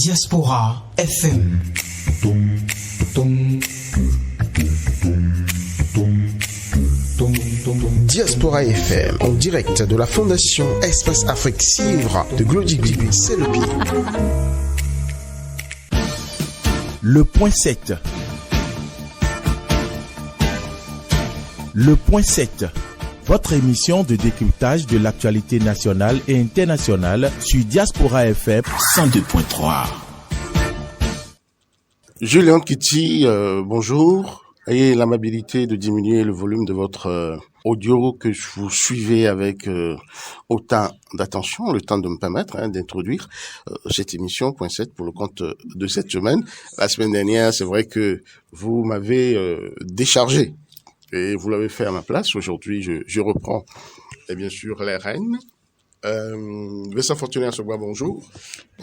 Diaspora FM. Diaspora FM, en direct de la Fondation Espace Afrique Civre de Glodibi, c'est le pied. Le point 7. Le point 7. Votre émission de décryptage de l'actualité nationale et internationale sur Diaspora FM 102.3. Julien Kitty, bonjour. Ayez l'amabilité de diminuer le volume de votre audio que vous suivez avec autant d'attention, le temps de me permettre d'introduire cette émission Point 7 pour le compte de cette semaine. La semaine dernière, c'est vrai que vous m'avez déchargé et vous l'avez fait à ma place. Aujourd'hui, je reprends bien sûr les rênes. Vincent Fortuné à Sobois, bonjour.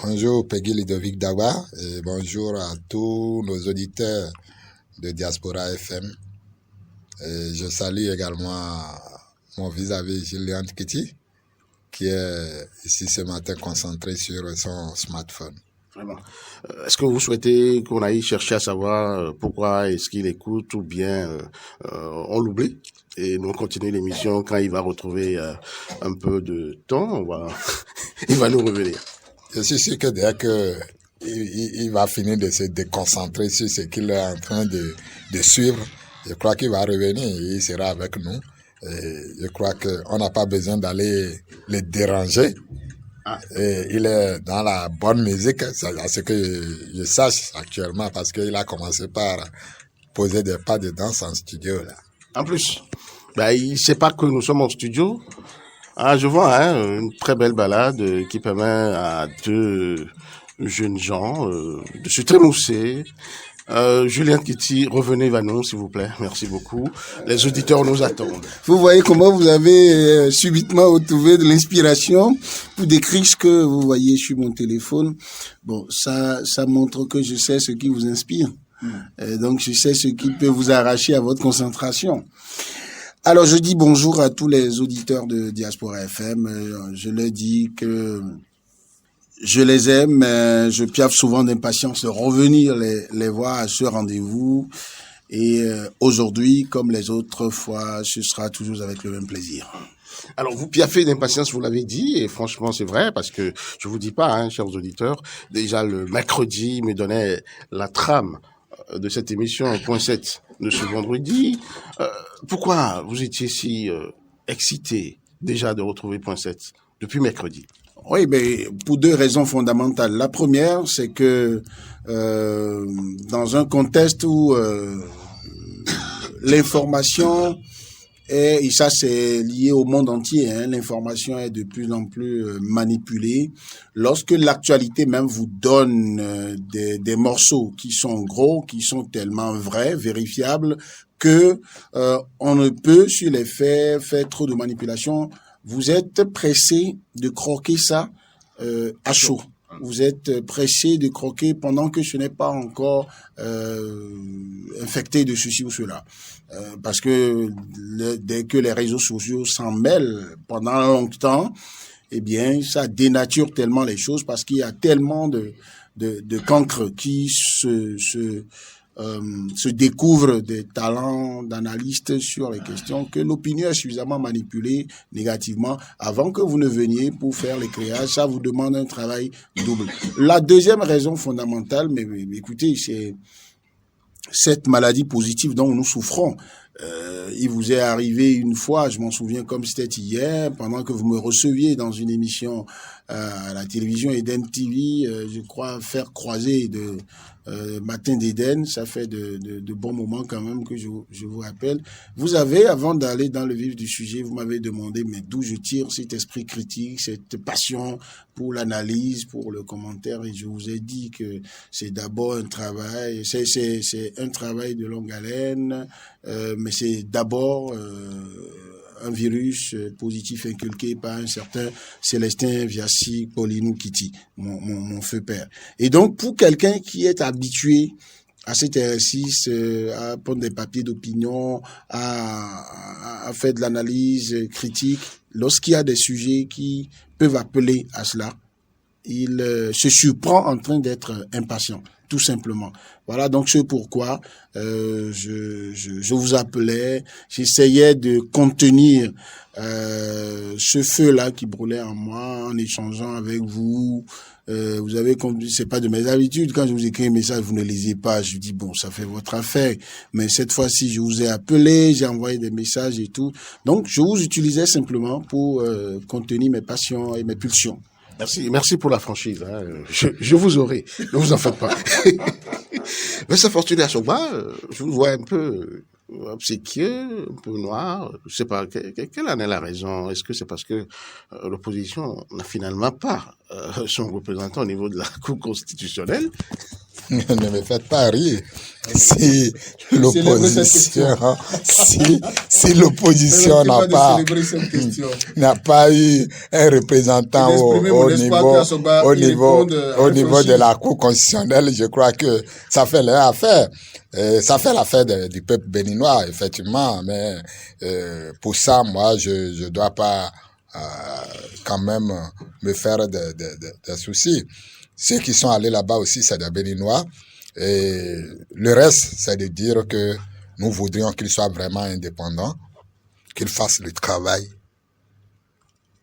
Bonjour Peggy Ludovic Dawa et bonjour à tous nos auditeurs de Diaspora FM. Et je salue également mon vis-à-vis Julien Kitty qui est ici ce matin concentré sur son smartphone. Vraiment. Est-ce que vous souhaitez qu'on aille chercher à savoir pourquoi est-ce qu'il écoute ou bien on l'oublie et nous continuer l'émission quand il va retrouver un peu de temps, il va nous revenir. Je suis sûr que dès que il va finir de se déconcentrer sur ce qu'il est en train de suivre, je crois qu'il va revenir et il sera avec nous. Et je crois qu'on n'a pas besoin d'aller le déranger. Et il est dans la bonne musique, c'est ce que je sache actuellement, parce qu'il a commencé par poser des pas de danse en studio là. En plus, il ne sait pas que nous sommes en studio. Je vois une très belle balade qui permet à deux jeunes gens de se trémousser. Julien Kitty, revenez vers nous, s'il vous plaît. Merci beaucoup. Les auditeurs nous attendent. Vous voyez comment vous avez subitement retrouvé de l'inspiration pour décrire ce que vous voyez sur mon téléphone. Bon, ça montre que je sais ce qui vous inspire. Donc, je sais ce qui peut vous arracher à votre concentration. Alors, je dis bonjour à tous les auditeurs de Diaspora FM. Je leur dis que je les aime, mais je piaffe souvent d'impatience de revenir les voir à ce rendez-vous. Et aujourd'hui, comme les autres fois, ce sera toujours avec le même plaisir. Alors, vous piaffez d'impatience, vous l'avez dit, et franchement, c'est vrai, parce que je vous dis pas, chers auditeurs, déjà le mercredi, il me donnait la trame de cette émission Point 7 de ce vendredi. Pourquoi vous étiez si excité déjà de retrouver Point 7 depuis mercredi? Oui, pour deux raisons fondamentales. La première, c'est que dans un contexte où l'information est, et ça c'est lié au monde entier, l'information est de plus en plus manipulée. Lorsque l'actualité même vous donne des morceaux qui sont gros, qui sont tellement vrais, vérifiables, que on ne peut, sur les faits, faire trop de manipulation. Vous êtes pressé de croquer ça à chaud. Vous êtes pressé de croquer pendant que ce n'est pas encore infecté de ceci ou cela. Parce que dès que les réseaux sociaux s'en mêlent pendant longtemps, eh bien, ça dénature tellement les choses parce qu'il y a tellement de cancres qui se découvrent des talents d'analystes sur les questions que l'opinion est suffisamment manipulée négativement avant que vous ne veniez pour faire l'éclairage. Ça vous demande un travail double. La deuxième raison fondamentale, mais écoutez, c'est cette maladie positive dont nous souffrons. Il vous est arrivé une fois, je m'en souviens comme c'était hier, pendant que vous me receviez dans une émission à la télévision Eden TV, je crois faire croiser de Matin d'Éden, ça fait de bons moments quand même que je vous rappelle. Vous avez, avant d'aller dans le vif du sujet, vous m'avez demandé mais d'où je tire cet esprit critique, cette passion pour l'analyse, pour le commentaire, et je vous ai dit que c'est d'abord un travail, c'est un travail de longue haleine, mais c'est d'abord un virus positif inculqué par un certain Célestin Viassi Paulinou Kitty, mon feu père. Et donc, pour quelqu'un qui est habitué à cet exercice, à prendre des papiers d'opinion, à faire de l'analyse critique, lorsqu'il y a des sujets qui peuvent appeler à cela, il se surprend en train d'être impatient, tout simplement. Voilà, donc c'est pourquoi je vous appelais, j'essayais de contenir ce feu-là qui brûlait en moi en échangeant avec vous. Vous avez compris, c'est pas de mes habitudes. Quand je vous écris un message, vous ne lisez pas. Je dis bon, ça fait votre affaire. Mais cette fois-ci, je vous ai appelé, j'ai envoyé des messages et tout. Donc, je vous utilisais simplement pour contenir mes passions et mes pulsions. Merci pour la franchise. Hein. Je vous aurai, ne vous en faites pas. Mais ça Fortuné Assogba, je vous vois un peu obséquieux, un peu noir. Je sais pas, quelle en est la raison? Est-ce que c'est parce que l'opposition n'a finalement pas son représentant au niveau de la Cour constitutionnelle? Ne me faites pas rire. Si l'opposition n'a pas eu un représentant au niveau de la Cour constitutionnelle, je crois que ça fait leur affaire. Ça fait l'affaire du peuple béninois, effectivement, mais pour ça, moi, je dois pas quand même me faire des soucis. Ceux qui sont allés là-bas aussi, c'est des Béninois. Et le reste, c'est de dire que nous voudrions qu'ils soient vraiment indépendants, qu'ils fassent le travail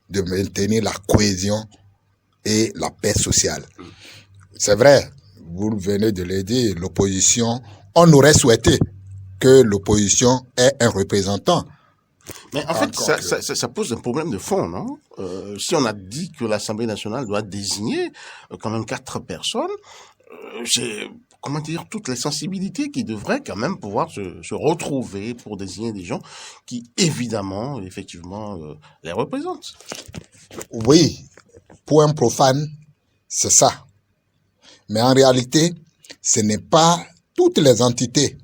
de maintenir la cohésion et la paix sociale. C'est vrai, vous venez de le dire, l'opposition, on aurait souhaité que l'opposition ait un représentant. Mais en fait, ça pose un problème de fond, non? Si on a dit que l'Assemblée nationale doit désigner quand même 4 personnes, c'est, comment dire, toutes les sensibilités qui devraient quand même pouvoir se retrouver pour désigner des gens qui, évidemment, effectivement, les représentent. Oui, pour un profane, c'est ça. Mais en réalité, ce n'est pas toutes les entités.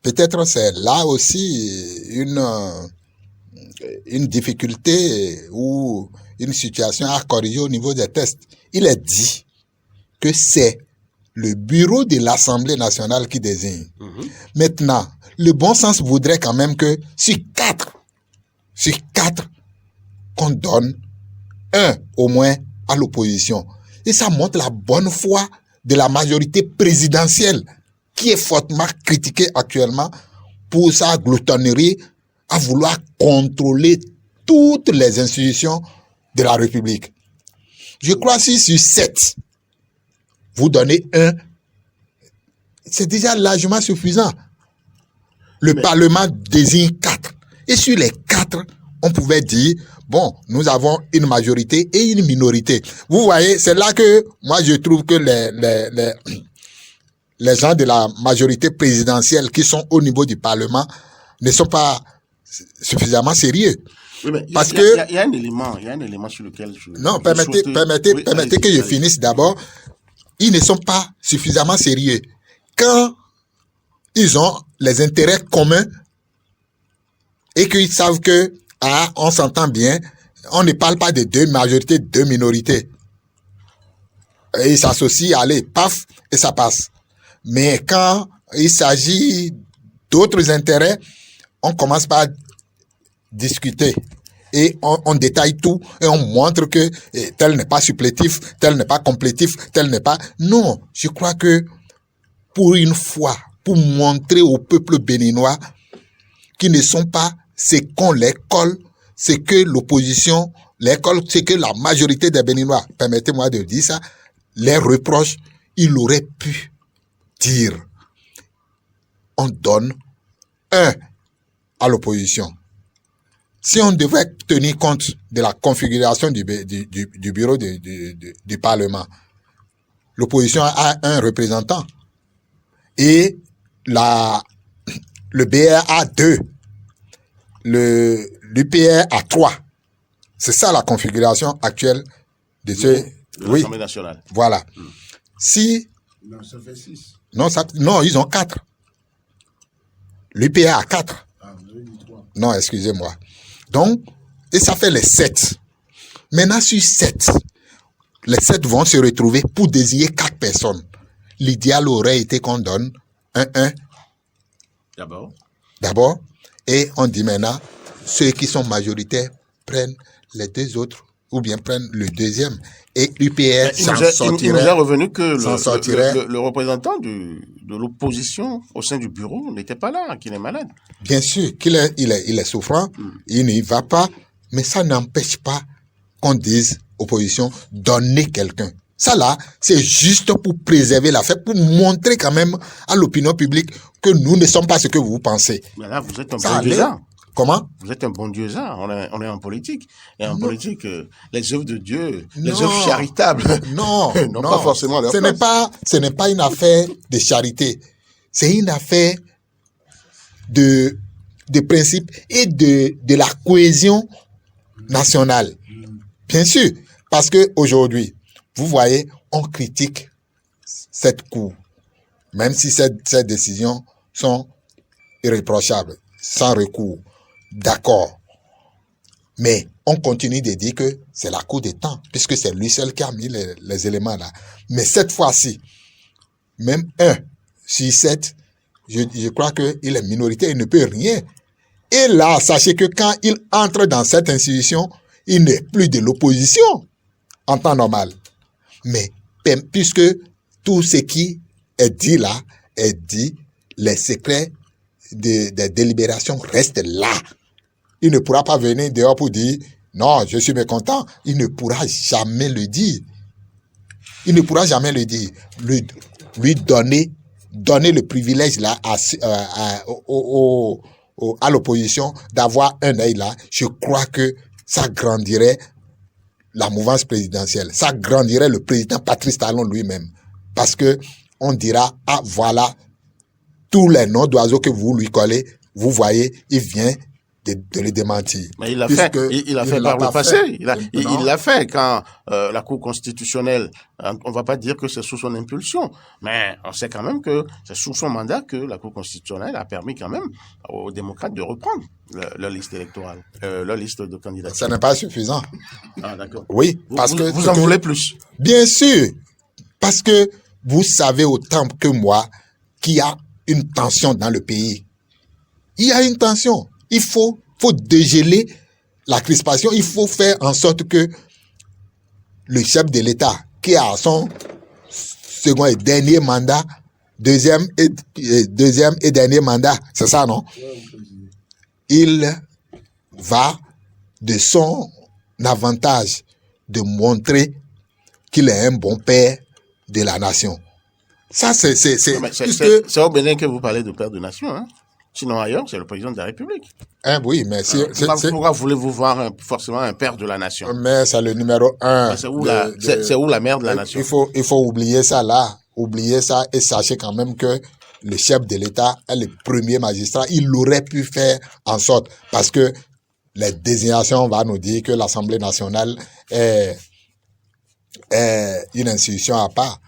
Peut-être c'est là aussi une difficulté ou une situation à corriger au niveau des tests. Il est dit que c'est le bureau de l'Assemblée nationale qui désigne. Maintenant, le bon sens voudrait quand même que sur 4, qu'on donne un au moins à l'opposition. Et ça montre la bonne foi de la majorité présidentielle qui est fortement critiquée actuellement pour sa gloutonnerie à vouloir contrôler toutes les institutions de la République. Je crois que si sur 7, vous donnez un, c'est déjà largement suffisant. Le Parlement désigne 4. Et sur les 4, on pouvait dire, bon, nous avons une majorité et une minorité. Vous voyez, c'est là que moi je trouve que les gens de la majorité présidentielle qui sont au niveau du Parlement ne sont pas suffisamment sérieux. Oui, mais parce que il y a un élément sur lequel permettez que je finisse d'abord. Ils ne sont pas suffisamment sérieux. Quand ils ont les intérêts communs et qu'ils savent que on s'entend bien, on ne parle pas de 2 majorités, 2 minorités. Et ils s'associent, allez, paf, et ça passe. Mais quand il s'agit d'autres intérêts, on commence par discuter. Et on détaille tout et on montre que tel n'est pas supplétif, tel n'est pas complétif, tel n'est pas... Non, je crois que pour une fois, pour montrer au peuple béninois qu'ils ne sont pas ce qu'on les colle, c'est que l'opposition, l'école, c'est que la majorité des Béninois, permettez-moi de dire ça, les reproches, il aurait pu dire, on donne un à l'opposition. Si on devait tenir compte de la configuration du bureau du Parlement, l'opposition a un représentant et le BR a 2, l'UPR a 3. C'est ça la configuration actuelle de l'Assemblée nationale. Voilà. Si... Non, ça fait 6. Non, ils ont 4. L'UPR a 4. Ah, vous avez dit 3. Non, excusez-moi. Donc, et ça fait les 7. Maintenant, sur 7, les 7 vont se retrouver pour désigner 4 personnes. L'idéal aurait été qu'on donne un. D'abord. Et on dit maintenant, ceux qui sont majoritaires prennent les 2 autres, ou bien prennent le deuxième. et UPR il nous est revenu que le représentant de l'opposition au sein du bureau n'était pas là, qu'il est malade. Bien sûr qu'il est souffrant, il n'y va pas, mais ça n'empêche pas qu'on dise opposition, donner quelqu'un. Ça là, c'est juste pour préserver l'affaire, pour montrer quand même à l'opinion publique que nous ne sommes pas ce que vous pensez. Mais là, vous êtes un bon dieu. Comment? Vous êtes un bon Dieu ça. On est en politique. Et en politique, les œuvres de Dieu, les œuvres charitables, non, pas forcément leur place. Ce n'est pas une affaire de charité. C'est une affaire de principe et de la cohésion nationale. Bien sûr, parce que aujourd'hui, vous voyez, on critique cette cour, même si ces décisions sont irréprochables, sans recours. D'accord. Mais on continue de dire que c'est la cour des temps, puisque c'est lui seul qui a mis les éléments là. Mais cette fois-ci, même 1 sur 7, je crois qu'il est minoritaire, il ne peut rien. Et là, sachez que quand il entre dans cette institution, il n'est plus de l'opposition en temps normal. Mais puisque tout ce qui est dit là est dit, les secrets des délibérations restent là. Il ne pourra pas venir dehors pour dire non, je suis mécontent. Il ne pourra jamais le dire. Il ne pourra jamais le dire. Lui donner le privilège là à l'opposition d'avoir un œil là, je crois que ça grandirait la mouvance présidentielle. Ça grandirait le président Patrice Talon lui-même. Parce que on dira, ah voilà, tous les noms d'oiseaux que vous lui collez, vous voyez, il vient de les démentir. Mais il l'a fait. Il l'a fait par le passé. Il l'a fait quand la Cour constitutionnelle, on va pas dire que c'est sous son impulsion, mais on sait quand même que c'est sous son mandat que la Cour constitutionnelle a permis quand même aux démocrates de reprendre leur liste électorale, leur liste de candidats. Ça n'est pas suffisant. Ah, d'accord. Oui, parce que vous en voulez plus. Bien sûr, parce que vous savez autant que moi qu'il y a une tension dans le pays. Il y a une tension. Il faut dégeler la crispation. Il faut faire en sorte que le chef de l'État, qui a son second et dernier mandat, deuxième et dernier mandat, c'est ça, non? Il va de son avantage de montrer qu'il est un bon père de la nation. Ça, c'est au Bénin que vous parlez de père de nation, hein? Sinon, ailleurs, c'est le président de la République. Oui, mais pourquoi voulez-vous voir forcément un père de la nation? Mais c'est le numéro 1. C'est où la mère de la nation? Il faut oublier ça là. Oublier ça et sachez quand même que le chef de l'État est le premier magistrat. Il aurait pu faire en sorte, parce que les désignations vont nous dire que l'Assemblée nationale est une institution à part.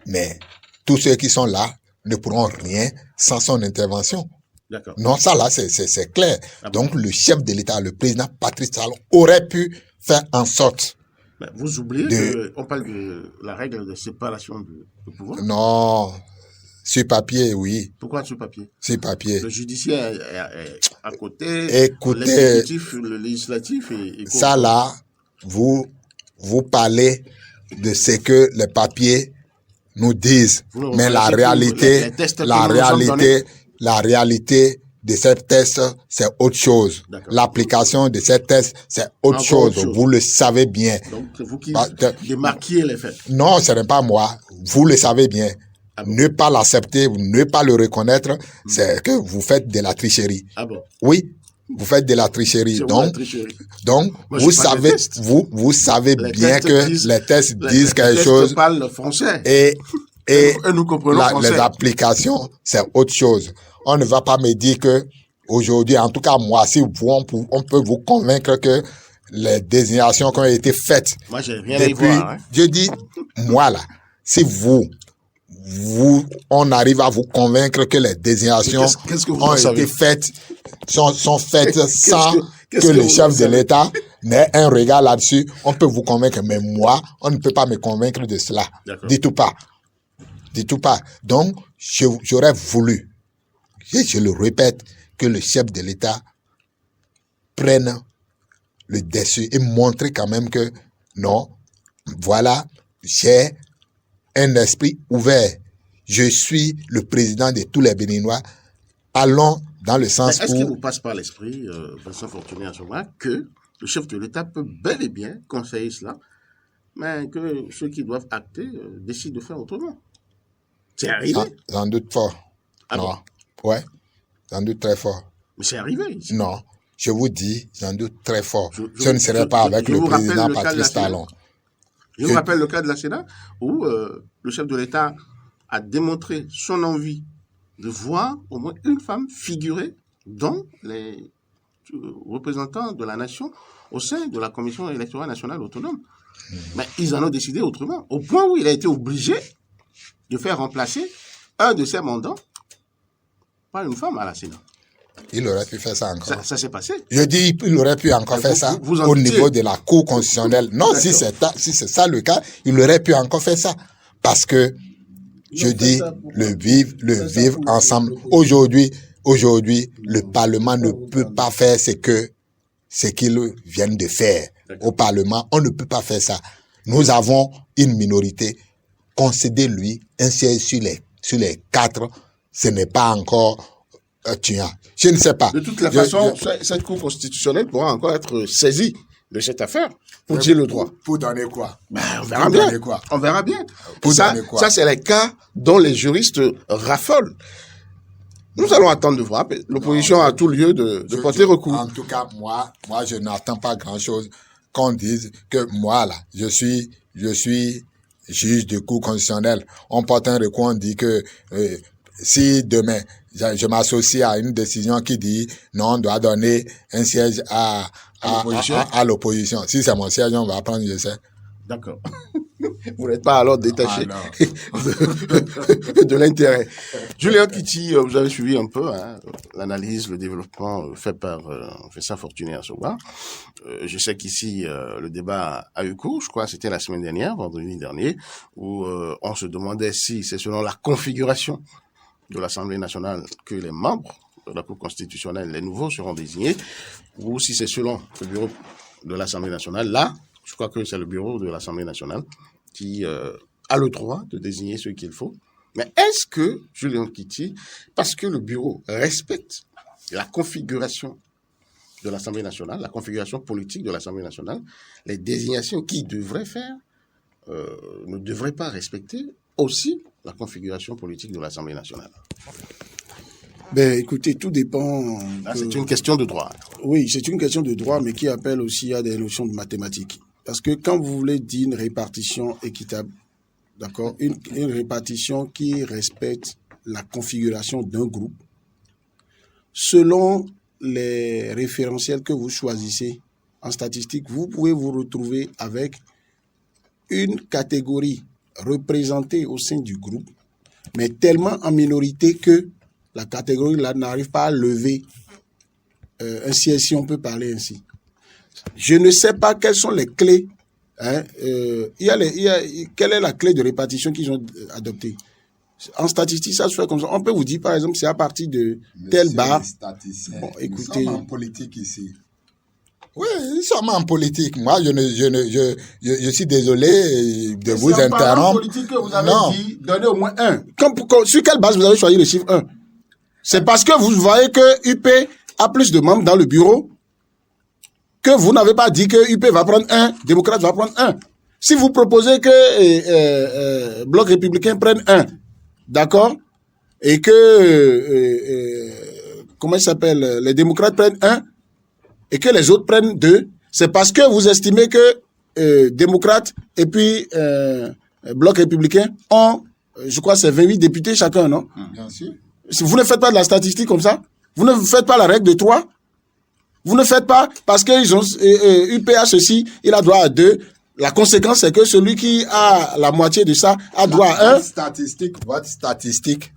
Mais tous ceux qui sont là ne pourront rien sans son intervention. D'accord. Non, ça là, c'est clair. Ah bon. Donc, le chef de l'État, le président Patrice Talon, aurait pu faire en sorte. Mais vous oubliez qu'on parle de la règle de séparation de pouvoir? Non. Sur papier, oui. Pourquoi sur papier? Sur papier. Le judiciaire est à côté. Écoutez, l'exécutif, le législatif et ça là, vous parlez de ce que les papiers nous disent. Mais la réalité de ces tests, c'est autre chose. L'application de ces tests, c'est autre chose. Vous le savez bien. Donc, c'est vous qui démarquiez les faits. Non, ce n'est pas moi. Vous le savez bien. Ah bon? Ne pas l'accepter, ne pas le reconnaître, c'est que vous faites de la tricherie. Ah bon? Oui, vous faites de la tricherie. Donc, moi, vous savez bien que les tests disent quelque chose. Les parlent le français. Et nous comprenons les applications, c'est autre chose. On ne va pas me dire que aujourd'hui, en tout cas moi, si on peut vous convaincre que les désignations qui ont été faites. Moi, j'ai rien à y voir. Hein. Je dis, moi là, si on arrive à vous convaincre que les désignations ont été faites, sont faites sans que le chef de l'État n'ait un regard là-dessus, on peut vous convaincre. Mais moi, on ne peut pas me convaincre de cela. Du tout pas. Donc, j'aurais voulu, je le répète, que le chef de l'État prenne le dessus et montrer quand même que non, voilà, j'ai un esprit ouvert. Je suis le président de tous les Béninois. Allons dans le sens Est-ce qu'il où... vous passe par l'esprit, Vincent Fortuné Asoma, que le chef de l'État peut bel et bien conseiller cela, mais que ceux qui doivent acter décident de faire autrement? C'est arrivé. J'en doute fort. Ah non. bon? Ouais, j'en doute très fort. Mais c'est arrivé ici. Non, je vous dis, j'en doute très fort. Ce ne serait pas avec le président Patrice Talon. Je vous rappelle le cas de la Sénat où le chef de l'État a démontré son envie de voir au moins une femme figurer dans les représentants de la nation au sein de la Commission électorale nationale autonome. Mais ils en ont décidé autrement, au point où il a été obligé de faire remplacer un de ses mandants par une femme à la Sénat. Il aurait pu faire ça encore. Ça s'est passé. Je dis, il aurait pu encore faire ça au niveau de la Cour constitutionnelle. Non, si c'est ça le cas, il aurait pu encore faire ça. Parce que, je dis, le vivre ensemble. Aujourd'hui, le Parlement ne peut pas faire ce qu'ils viennent de faire. Au Parlement, on ne peut pas faire ça. Nous avons une minorité. Concédez-lui un siège sur les 4. Ce n'est pas encore tuant. Je ne sais pas. De toute façon, cette Cour constitutionnelle pourra encore être saisie de cette affaire pour dire le droit. Pour donner quoi? On verra bien. On verra bien. Ça, c'est les cas dont les juristes raffolent. Nous allons attendre de voir. L'opposition a tout lieu de porter recours. En tout cas, moi, je n'attends pas grand-chose qu'on dise que moi, là, je suis juge de Cour constitutionnelle. On porte un recours, on dit que si demain, je m'associe à une décision qui dit non, on doit donner un siège à l'opposition. Si c'est mon siège, on va prendre, je sais. D'accord. Vous n'êtes pas alors détaché de l'intérêt. Julien Kiti, vous avez suivi un peu l'analyse, le développement fait par Vincent Fortuné Asoma. Je sais qu'ici, le débat a eu cours, je crois, c'était la semaine dernière, vendredi dernier, où on se demandait si c'est selon la configuration de l'Assemblée nationale que les membres de la Cour constitutionnelle, les nouveaux, seront désignés, ou si c'est selon le bureau de l'Assemblée nationale. Là, je crois que c'est le bureau de l'Assemblée nationale qui a le droit de désigner ceux qu'il faut. Mais est-ce que, Julien Kiti, parce que le bureau respecte la configuration de l'Assemblée nationale, la configuration politique de l'Assemblée nationale, les désignations qu'il devrait faire ne devraient pas respecter aussi la configuration politique de l'Assemblée nationale? Ben, écoutez, tout dépend. C'est une question de droit. Oui, c'est une question de droit, mais qui appelle aussi à des notions de mathématiques. Parce que quand vous voulez dire une répartition équitable, d'accord, une répartition qui respecte la configuration d'un groupe, selon les référentiels que vous choisissez en statistique, vous pouvez vous retrouver avec une catégorie représentée au sein du groupe, mais tellement en minorité que la catégorie-là n'arrive pas à lever un siège, si on peut parler ainsi. Je ne sais pas quelles sont les clés. Quelle est la clé de répartition qu'ils ont adoptée? En statistique, ça se fait comme ça. On peut vous dire, par exemple, c'est à partir de tel barre. Bon, écoutez, nous sommes en politique ici. Oui, nous sommes en politique. Moi, je suis désolé de vous interrompre. En politique, vous avez dit, donnez au moins 1. Sur quelle base vous avez choisi le chiffre 1? C'est parce que vous voyez que UP a plus de membres dans le bureau que vous n'avez pas dit que UP va prendre 1, démocrate va prendre 1. Si vous proposez que Bloc républicain prenne 1, d'accord, et que, comment il s'appelle, les démocrates prennent 1, et que les autres prennent 2, c'est parce que vous estimez que démocrates et puis Bloc républicain ont, je crois, c'est 28 députés chacun, non? Bien sûr. Vous ne faites pas de la statistique comme ça? Vous ne faites pas la règle de 3? Vous ne faites pas parce qu'ils ont UPA ceci, il a droit à 2. La conséquence, c'est que celui qui a la moitié de ça a droit à 1. Votre statistique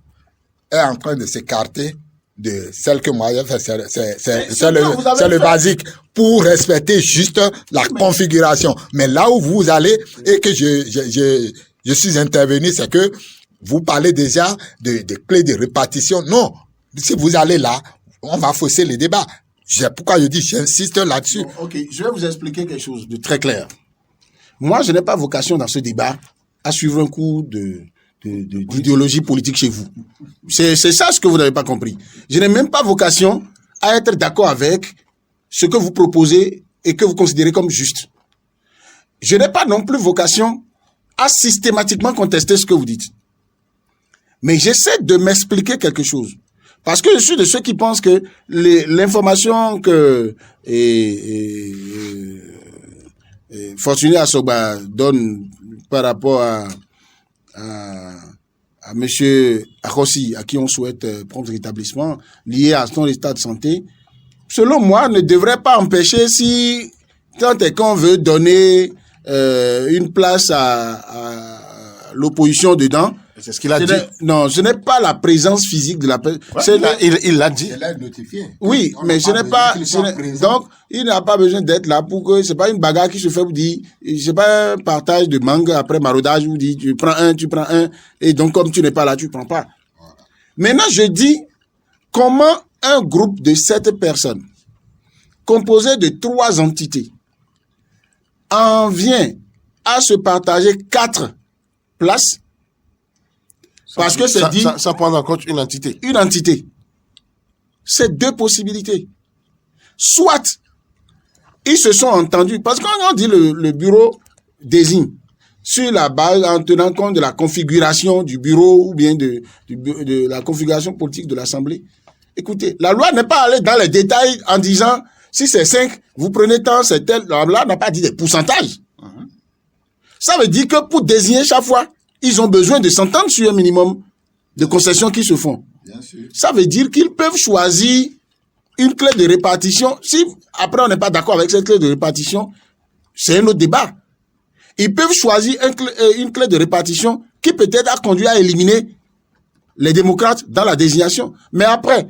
est en train de s'écarter de celle que moi j'ai fait. C'est le basique pour respecter juste la configuration. Mais là où vous allez et que je suis intervenu, c'est que vous parlez déjà de clés de répartition. Non, si vous allez là, on va fausser les débats. Pourquoi je dis, j'insiste là-dessus. Bon, ok, je vais vous expliquer quelque chose de très clair. Moi, je n'ai pas vocation dans ce débat à suivre un cours d'idéologie politique chez vous. C'est ça ce que vous n'avez pas compris. Je n'ai même pas vocation à être d'accord avec ce que vous proposez et que vous considérez comme juste. Je n'ai pas non plus vocation à systématiquement contester ce que vous dites. Mais j'essaie de m'expliquer quelque chose. Parce que je suis de ceux qui pensent que l'information que Fortuné Asogba donne par rapport à monsieur Akossi, à qui on souhaite prompt rétablissement, lié à son état de santé, selon moi, ne devrait pas empêcher si tant est qu'on veut donner une place à l'opposition dedans. C'est ce qu'il a dit. Non, ce n'est pas la présence physique de la personne. Ouais, il l'a dit. Il l'a notifié. Oui, mais ce n'est pas. Donc, il n'a pas besoin d'être là pour que. C'est pas une bagarre qui se fait pour dire. C'est pas un partage de mangue après maraudage où dit tu prends un, et donc comme tu n'es pas là, tu prends pas. Voilà. Maintenant, je dis comment un groupe de 7 personnes composé de 3 entités en vient à se partager 4 places. Parce que c'est dit... Ça prend en compte une entité. Une entité. C'est 2 possibilités. Soit, ils se sont entendus, parce qu'on dit le bureau désigne, sur la base, en tenant compte de la configuration du bureau, ou bien de la configuration politique de l'Assemblée. Écoutez, la loi n'est pas allée dans les détails en disant, si c'est 5, vous prenez tant, c'est tel. La loi n'a pas dit des pourcentages. Ça veut dire que pour désigner chaque fois, ils ont besoin de s'entendre sur un minimum de concessions qui se font. Bien sûr. Ça veut dire qu'ils peuvent choisir une clé de répartition. Si après on n'est pas d'accord avec cette clé de répartition, c'est un autre débat. Ils peuvent choisir une clé de répartition qui peut-être a conduit à éliminer les démocrates dans la désignation. Mais après,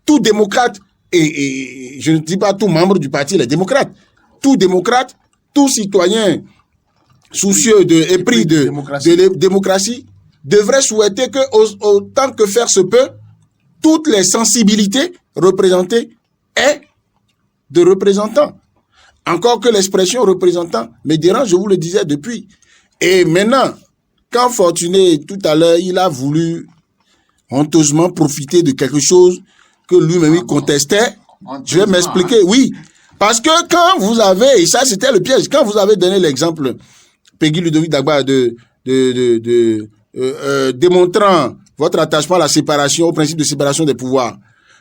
tout démocrate, et je ne dis pas tout membre du parti, les démocrates, tout démocrate, tout citoyen soucieux et pris de démocratie, devrait souhaiter que, autant que faire se peut, toutes les sensibilités représentées aient de représentants. Encore que l'expression représentant me dérange, je vous le disais depuis. Et maintenant, quand Fortuné, tout à l'heure, il a voulu honteusement profiter de quelque chose que lui-même contestait, je vais m'expliquer. Oui, parce que quand vous avez, et ça c'était le piège, quand vous avez donné l'exemple Peggy Ludovic Dagba démontrant votre attachement à la séparation, au principe de séparation des pouvoirs,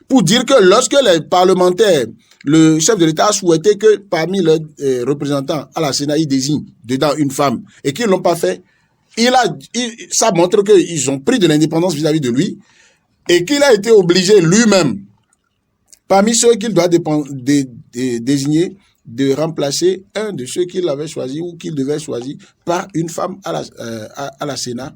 pour dire que lorsque les parlementaires, le chef de l'État a souhaité que parmi leurs représentants à la Sénat, il désigne dedans une femme, et qu'ils ne l'ont pas fait, ça montre qu'ils ont pris de l'indépendance vis-à-vis de lui, et qu'il a été obligé lui-même, parmi ceux qu'il doit désigner, de remplacer un de ceux qu'il avait choisi ou qu'il devait choisir par une femme à la Sénat.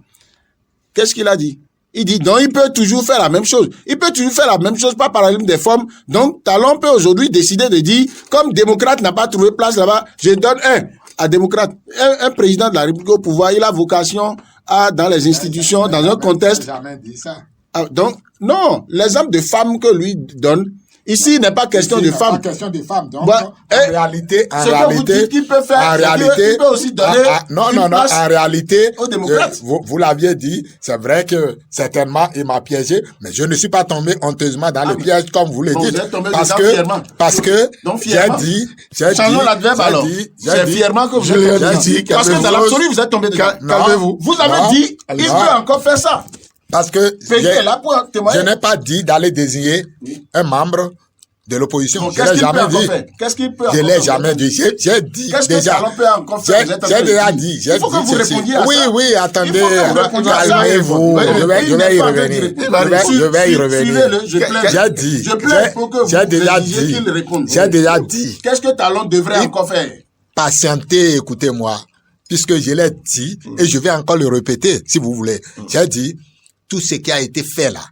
Qu'est-ce qu'il a dit? Il dit, donc il peut toujours faire la même chose. Il peut toujours faire la même chose par paradigme des formes. Donc, Talon peut aujourd'hui décider de dire, comme démocrate n'a pas trouvé place là-bas, je donne un à démocrate. Un président de la République au pouvoir, il a vocation à, dans les institutions, dans un contexte... Jamais dit ça. Donc, non, l'exemple de femmes que lui donne, ici, il n'est pas question de femmes. Il n'est pas question de femmes. Donc, bah, en réalité, vous dites qu'il peut faire, il peut aussi donner non, en réalité, aux démocrates. Vous l'aviez dit, c'est vrai que certainement, il m'a piégé, mais je ne suis pas tombé honteusement dans le piège, comme vous le dites. Parce que, j'ai dit, changeons l'adverbe alors. C'est fièrement que vous êtes tombé. Parce que dans l'absolu, vous êtes tombé dedans. Calmez-vous. Vous avez dit, il peut encore faire ça. Parce que je n'ai pas dit d'aller désigner un membre de l'opposition. Je l'ai jamais dit. Qu'est-ce qu'il peut Je l'ai jamais dit. J'ai dit déjà. J'ai déjà dit. Il faut que vous répondiez à ça. Oui, attendez. Calmez-vous. Je vais y revenir. Je vais y revenir. J'ai dit. J'ai déjà dit. Qu'est-ce que Talon devrait encore faire? Patientez, écoutez-moi. Puisque je l'ai dit, et je vais encore le répéter, si vous voulez. J'ai dit, tout ce qui a été fait là,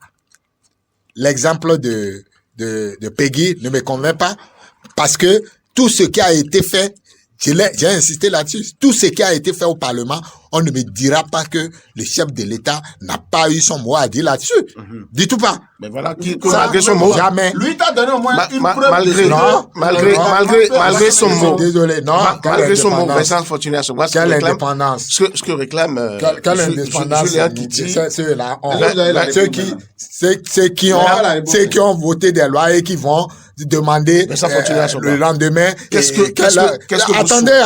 l'exemple de Peggy ne me convainc pas, parce que tout ce qui a été fait, J'ai insisté là-dessus. Tout ce qui a été fait au Parlement, on ne me dira pas que le chef de l'État n'a pas eu son mot à dire là-dessus. Du tout pas. Mais voilà, malgré son mot. Jamais. Lui t'a donné au moins une preuve. Malgré son mot. Désolé, non. Malgré son mot, Vincent Fortuné Assogba, Quelle indépendance? ce que réclame Quelle indépendance? Julien Kiti. Ceux-là, ceux qui ont voté des lois et qui vont demander le lendemain.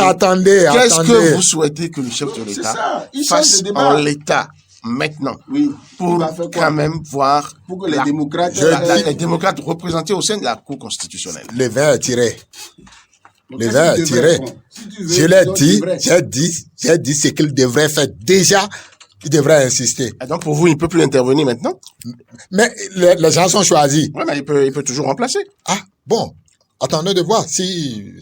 Attendez. Qu'est-ce que vous souhaitez que le chef de l'État fasse en l'État maintenant pour quand même voir pour que les démocrates représentés au sein de la Cour constitutionnelle? Le verre est tiré. Le verre est tiré. Je l'ai dit, j'ai dit ce qu'il devrait faire déjà. Il devrait insister. Et donc, pour vous, il ne peut plus intervenir maintenant? Mais les gens sont choisis. Oui, mais il peut toujours remplacer. Ah, bon. Attendez de voir. Si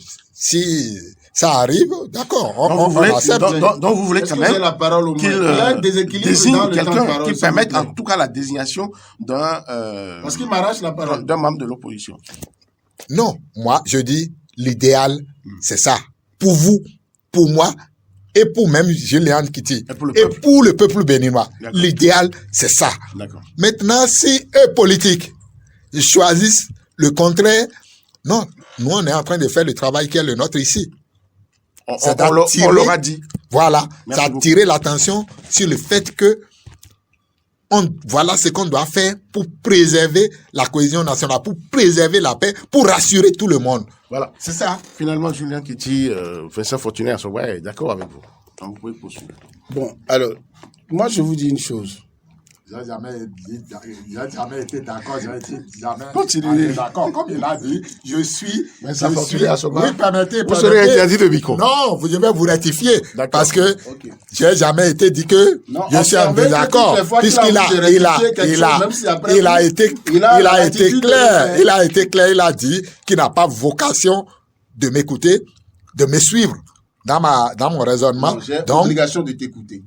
ça arrive, d'accord. On accepte. Donc, vous voulez quand même qu'il désigne quelqu'un qui permette en tout cas la désignation parce qu'il m'arrache la parole. D'un membre de l'opposition. Non. Moi, je dis, l'idéal, c'est ça. Pour vous, pour moi, et pour même Julien Kiti, et pour le peuple béninois. L'idéal, c'est ça. Maintenant, si eux politiques choisissent le contraire, non, nous on est en train de faire le travail qui est le nôtre ici. On leur a dit. Voilà, ça a tiré l'attention sur le fait que voilà ce qu'on doit faire pour préserver la cohésion nationale, pour préserver la paix, pour rassurer tout le monde. Voilà, c'est ça. Finalement, Julien Kiti, Vincent Fortuné Assogba est d'accord avec vous. Donc, vous pouvez poursuivre. Bon, alors, moi, je vous dis une chose. J'ai jamais été d'accord, jamais d'accord. Comme il a dit, je suis. Oui, permettez. Vous serez interdit de micro. Non, je vais vous rectifier. Parce que j'ai jamais été dit que je suis en désaccord. Puisqu'il a été clair, il a dit qu'il n'a pas vocation de m'écouter, de me suivre dans mon raisonnement. J'ai l'obligation de t'écouter.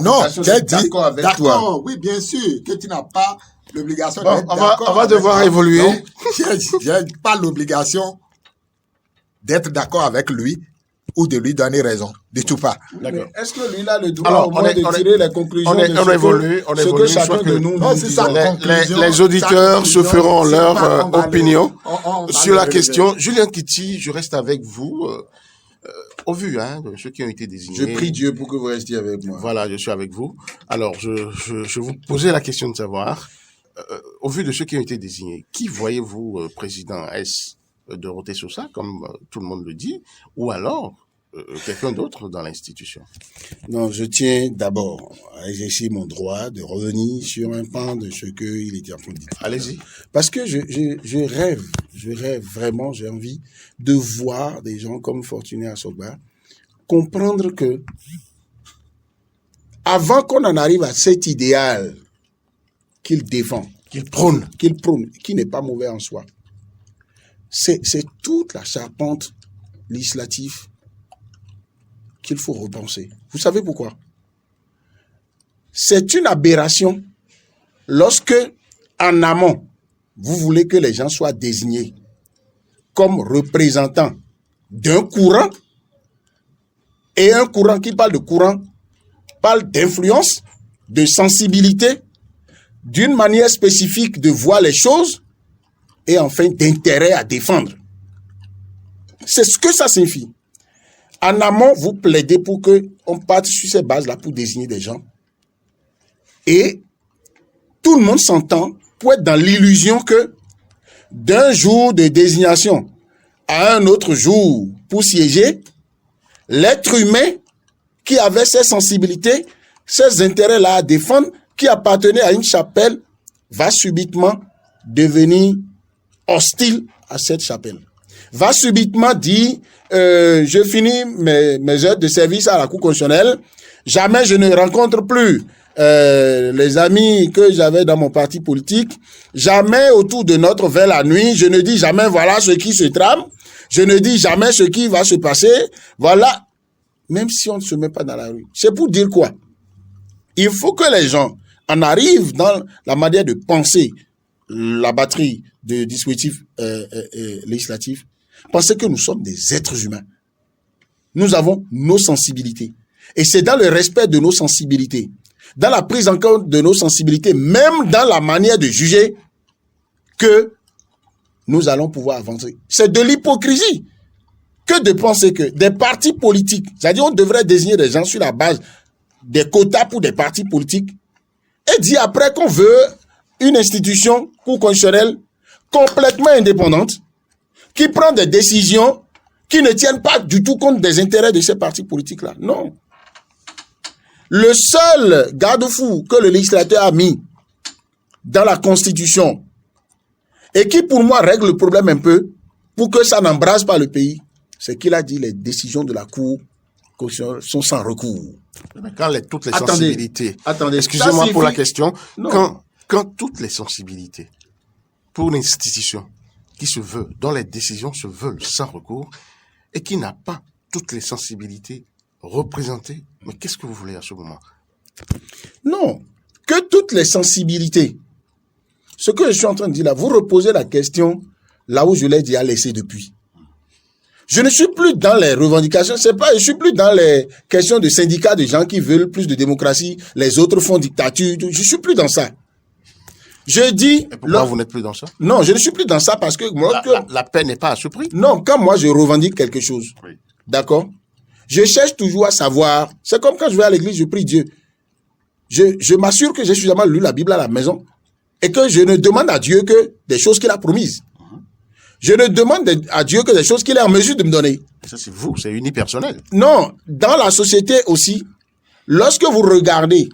Non, j'ai dit d'accord, oui, bien sûr, que tu n'as pas l'obligation d'être d'accord. On va devoir évoluer. J'ai pas l'obligation d'être d'accord avec lui ou de lui donner raison. Du tout pas. D'accord. Est-ce que lui a le droit au moins de tirer les conclusions de ce que chacun de nous non, c'est ça, les auditeurs se feront leur opinion sur la question. Julien Kiti, je reste avec vous. Au vu de ceux qui ont été désignés. Je prie Dieu pour que vous restiez avec moi. Voilà, je suis avec vous. Alors, je vous posais la question de savoir, au vu de ceux qui ont été désignés, qui voyez-vous président? Est-ce Dorothée Sosa, comme tout le monde le dit, ou alors quelqu'un d'autre dans l'institution? Non, je tiens d'abord à exercer mon droit de revenir sur un pan de ce qu'il était en train de dire. Allez-y. Parce que je rêve vraiment, j'ai envie de voir des gens comme Fortuné Assogba comprendre que avant qu'on en arrive à cet idéal qu'il défend, qu'il prône, qui n'est pas mauvais en soi, c'est toute la charpente législative qu'il faut repenser. Vous savez pourquoi? C'est une aberration lorsque, en amont, vous voulez que les gens soient désignés comme représentants d'un courant, et un courant qui parle de courant parle d'influence, de sensibilité, d'une manière spécifique de voir les choses, et enfin d'intérêt à défendre. C'est ce que ça signifie. En amont, vous plaidez pour qu'on parte sur ces bases-là pour désigner des gens. Et tout le monde s'entend pour être dans l'illusion que d'un jour de désignation à un autre jour pour siéger, l'être humain qui avait ses sensibilités, ses intérêts-là à défendre, qui appartenait à une chapelle, va subitement devenir hostile à cette chapelle. Va subitement dire je finis mes heures de service à la Cour constitutionnelle, jamais je ne rencontre plus les amis que j'avais dans mon parti politique, jamais autour de notre verre la nuit, je ne dis jamais voilà ce qui se trame, je ne dis jamais ce qui va se passer, voilà, même si on ne se met pas dans la rue. C'est pour dire quoi? Il faut que les gens en arrivent dans la manière de penser la batterie de dispositifs législatifs, penser que nous sommes des êtres humains. nous avons nos sensibilités. Et c'est dans le respect de nos sensibilités, dans la prise en compte de nos sensibilités, même dans la manière de juger, que nous allons pouvoir avancer. C'est de l'hypocrisie que de penser que des partis politiques, c'est-à-dire on devrait désigner des gens sur la base des quotas pour des partis politiques, et dire après qu'on veut une institution constitutionnelle complètement indépendante, qui prend des décisions qui ne tiennent pas du tout compte des intérêts de ces partis politiques-là. Non. Le seul garde-fou que le législateur a mis dans la Constitution et qui, pour moi, règle le problème un peu pour que ça n'embrase pas le pays, c'est qu'il a dit les décisions de la Cour sont sans recours. Mais quand toutes les sensibilités... Attendez. Excusez-moi pour la question. Non. Quand toutes les sensibilités pour une institution qui se veut, dont les décisions se veulent sans recours, et qui n'a pas toutes les sensibilités représentées, mais qu'est-ce que vous voulez à ce moment? Non. Que toutes les sensibilités. Ce que je suis en train de dire là, vous reposez la question là où je l'ai déjà laissé depuis. Je ne suis plus dans les revendications, je suis plus dans les questions de syndicats de gens qui veulent plus de démocratie, les autres font dictature, je suis plus dans ça. Je dis... Et pourquoi vous n'êtes plus dans ça? Non, je ne suis plus dans ça parce que... La paix n'est pas à ce prix? Non, quand moi je revendique quelque chose, oui. D'accord? Je cherche toujours à savoir, c'est comme quand je vais à l'église, je prie Dieu. Je m'assure que j'ai suffisamment lu la Bible à la maison et que je ne demande à Dieu que des choses qu'il a promises. Je ne demande à Dieu que des choses qu'il est en mesure de me donner. Ça, c'est vous, c'est unipersonnel. Non, dans la société aussi, lorsque vous regardez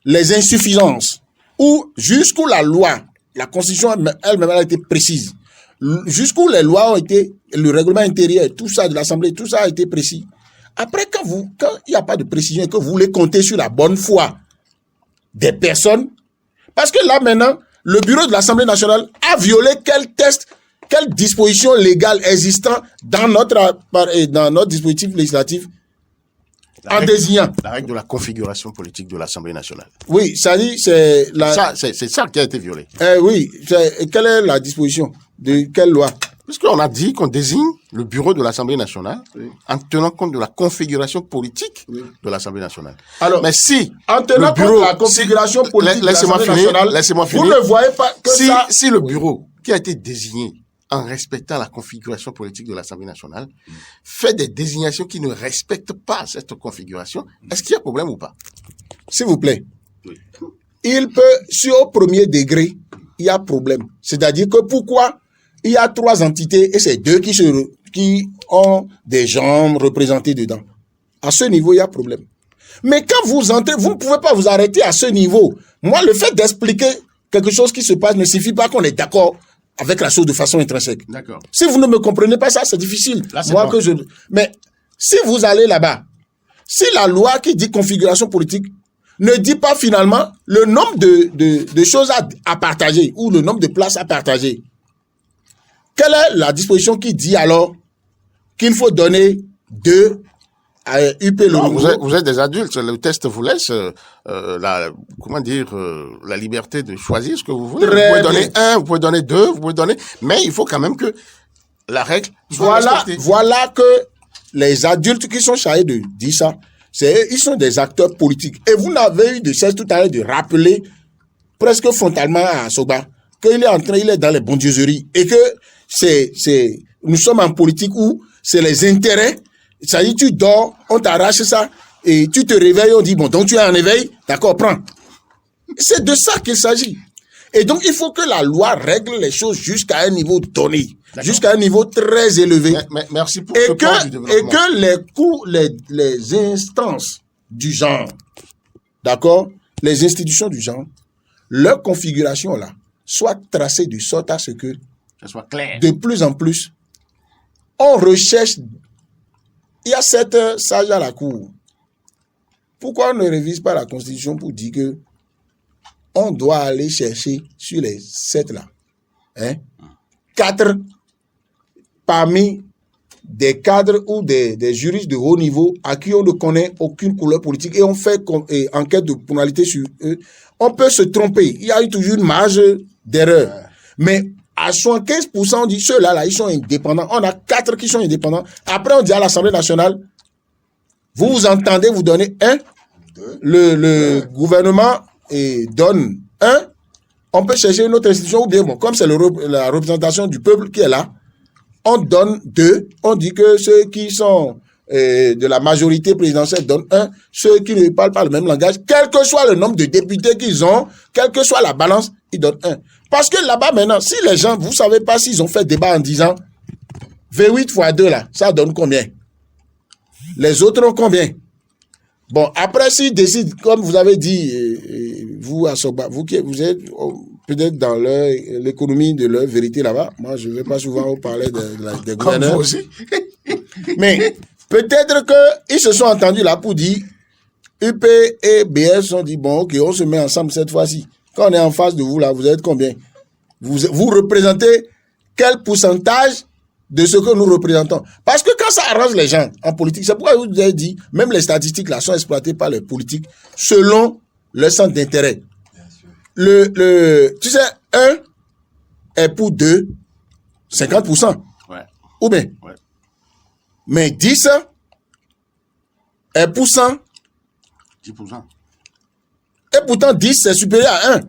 les insuffisances, ou jusqu'où la loi, la Constitution elle-même a été précise, jusqu'où les lois ont été, le règlement intérieur, tout ça de l'Assemblée, tout ça a été précis. Après, quand il n'y a pas de précision et que vous voulez compter sur la bonne foi des personnes, parce que là maintenant, le bureau de l'Assemblée nationale a violé quelle disposition légale existant dans notre dispositif législatif désignant. La règle de la configuration politique de l'Assemblée nationale. Oui, ça dit, c'est ça qui a été violé. Oui, quelle est la disposition? De quelle loi? Puisqu'on a dit qu'on désigne le bureau de l'Assemblée nationale en tenant compte de la configuration politique de l'Assemblée nationale. Alors, mais si en tenant compte de la configuration politique de l'Assemblée nationale, vous ne voyez pas que si le bureau qui a été désigné en respectant la configuration politique de l'Assemblée nationale, fait des désignations qui ne respectent pas cette configuration, est-ce qu'il y a problème ou pas? S'il vous plaît. Oui. Il peut, au premier degré, il y a problème. C'est-à-dire que pourquoi il y a 3 entités et c'est 2 qui ont des gens représentés dedans. À ce niveau, il y a problème. Mais quand vous entrez, vous ne pouvez pas vous arrêter à ce niveau. Moi, le fait d'expliquer quelque chose qui se passe ne suffit pas qu'on est d'accord avec la chose de façon intrinsèque. D'accord. Si vous ne me comprenez pas ça, c'est difficile. Là, c'est bon. Mais si vous allez là-bas, si la loi qui dit configuration politique ne dit pas finalement le nombre de choses à partager ou le nombre de places à partager, quelle est la disposition qui dit alors qu'il faut donner 2 à UP le nouveau? Vous êtes des adultes, le test vous laisse la liberté de choisir ce que vous voulez. Vous pouvez donner 1, vous pouvez donner 2, vous pouvez donner, mais il faut quand même que la règle soit respectée. Voilà que les adultes qui sont chargés de dire ça, ils sont des acteurs politiques. Et vous n'avez eu de cesse tout à l'heure de rappeler presque frontalement à Soba qu'il est dans les bondieuseries et que nous sommes en politique où c'est les intérêts. Ça dit, tu dors, on t'arrache ça, et tu te réveilles, on dit, bon, donc tu es en éveil, d'accord, prends. C'est de ça qu'il s'agit. Et donc, il faut que la loi règle les choses jusqu'à un niveau donné, jusqu'à un niveau très élevé. Merci pour ce point du développement. Et que les instances du genre, d'accord, les institutions du genre, leur configuration là, soit tracée de sorte à ce que, ça soit clair. De plus en plus, on recherche. Il y a 7 sages à la cour. Pourquoi on ne révise pas la Constitution pour dire que on doit aller chercher sur les 7 là, 4 parmi des cadres ou des juristes de haut niveau à qui on ne connaît aucune couleur politique et on fait enquête de criminalité sur eux, on peut se tromper. Il y a eu toujours une marge d'erreur. Mais À 75%, on dit ceux-là, ils sont indépendants. On a 4 qui sont indépendants. Après, on dit à l'Assemblée nationale, vous entendez, vous donnez 1. Le gouvernement donne 1. On peut chercher une autre institution ou bien, bon, comme c'est la représentation du peuple qui est là, on donne 2. On dit que ceux qui sont de la majorité présidentielle donnent 1. Ceux qui ne parlent pas le même langage, quel que soit le nombre de députés qu'ils ont, quelle que soit la balance, ils donnent 1. Parce que là-bas, maintenant, si les gens, vous savez pas s'ils ont fait débat en disant V8 x 2, là, ça donne combien? Les autres ont combien? Bon, après, s'ils décident, comme vous avez dit, vous, à Soba, vous qui vous êtes peut-être dans l'économie de leur vérité là-bas, moi, je ne vais pas souvent vous parler des gouverneurs. Comme vous aussi. Mais peut-être qu'ils se sont entendus là pour dire, UP et BS ont dit, bon, ok, on se met ensemble cette fois-ci. Quand on est en face de vous là, vous êtes combien? Vous représentez quel pourcentage de ce que nous représentons? Parce que quand ça arrange les gens en politique, c'est pourquoi je vous ai dit, même les statistiques là sont exploitées par les politiques selon leur centre d'intérêt. Tu sais, 1 est pour 2, 50%. Ouais. Ou bien? Ouais. Mais 10 est pour 100. 10%. Et pourtant, 10, c'est supérieur à 1.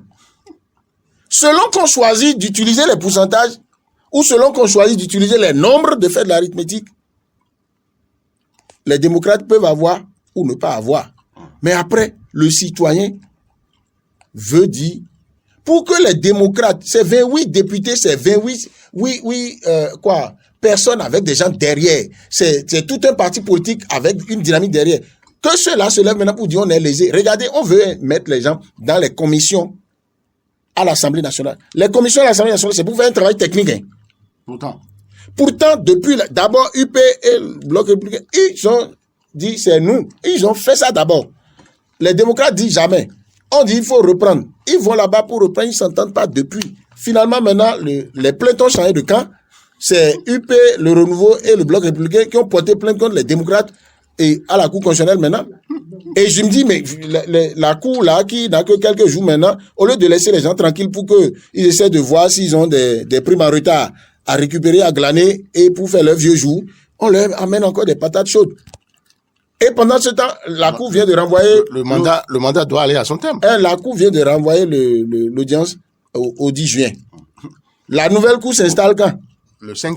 Selon qu'on choisit d'utiliser les pourcentages, ou selon qu'on choisit d'utiliser les nombres de faire de l'arithmétique, les démocrates peuvent avoir ou ne pas avoir. Mais après, le citoyen veut dire, pour que les démocrates, c'est 28 députés, c'est 28, personnes avec des gens derrière. C'est tout un parti politique avec une dynamique derrière. Que ceux-là se lèvent maintenant pour dire on est lésé. Regardez, on veut mettre les gens dans les commissions à l'Assemblée nationale. Les commissions à l'Assemblée nationale, c'est pour faire un travail technique. Hein. Pourtant, depuis d'abord UP et le Bloc républicain, ils ont dit c'est nous. Ils ont fait ça d'abord. Les démocrates disent jamais. On dit il faut reprendre. Ils vont là-bas pour reprendre, ils ne s'entendent pas depuis. Finalement, maintenant, les plaintes ont changé de camp. C'est UP, le Renouveau et le Bloc républicain qui ont porté plainte contre les démocrates et à la Cour constitutionnelle maintenant. Et je me dis, mais la Cour là, qui n'a que quelques jours maintenant, au lieu de laisser les gens tranquilles pour qu'ils essaient de voir s'ils ont des primes en retard à récupérer, à glaner et pour faire leur vieux jour, on leur amène encore des patates chaudes. Et pendant ce temps, la Cour vient de renvoyer... Le mandat doit aller à son terme. La Cour vient de renvoyer l'audience au 10 juin. La nouvelle Cour s'installe quand? Le 5,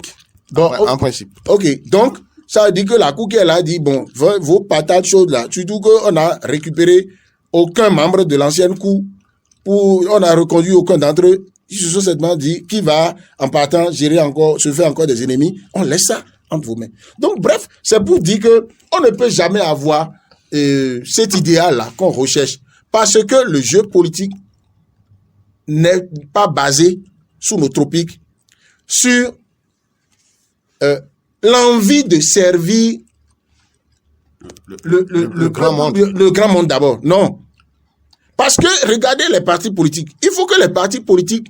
bon, en principe. Ok, donc, ça veut dire que la Cour qui est là dit, bon, vos patates chaudes là, surtout qu'on n'a récupéré aucun membre de l'ancienne Cour, on n'a reconduit aucun d'entre eux, ils se sont certainement dit, qui va, en partant, se faire encore des ennemis, on laisse ça entre vos mains. Donc, bref, c'est pour dire que on ne peut jamais avoir cet idéal-là qu'on recherche, parce que le jeu politique n'est pas basé sous nos tropiques, sur l'envie de servir le grand monde. Le grand monde d'abord. Non. Parce que, regardez les partis politiques. Il faut que les partis politiques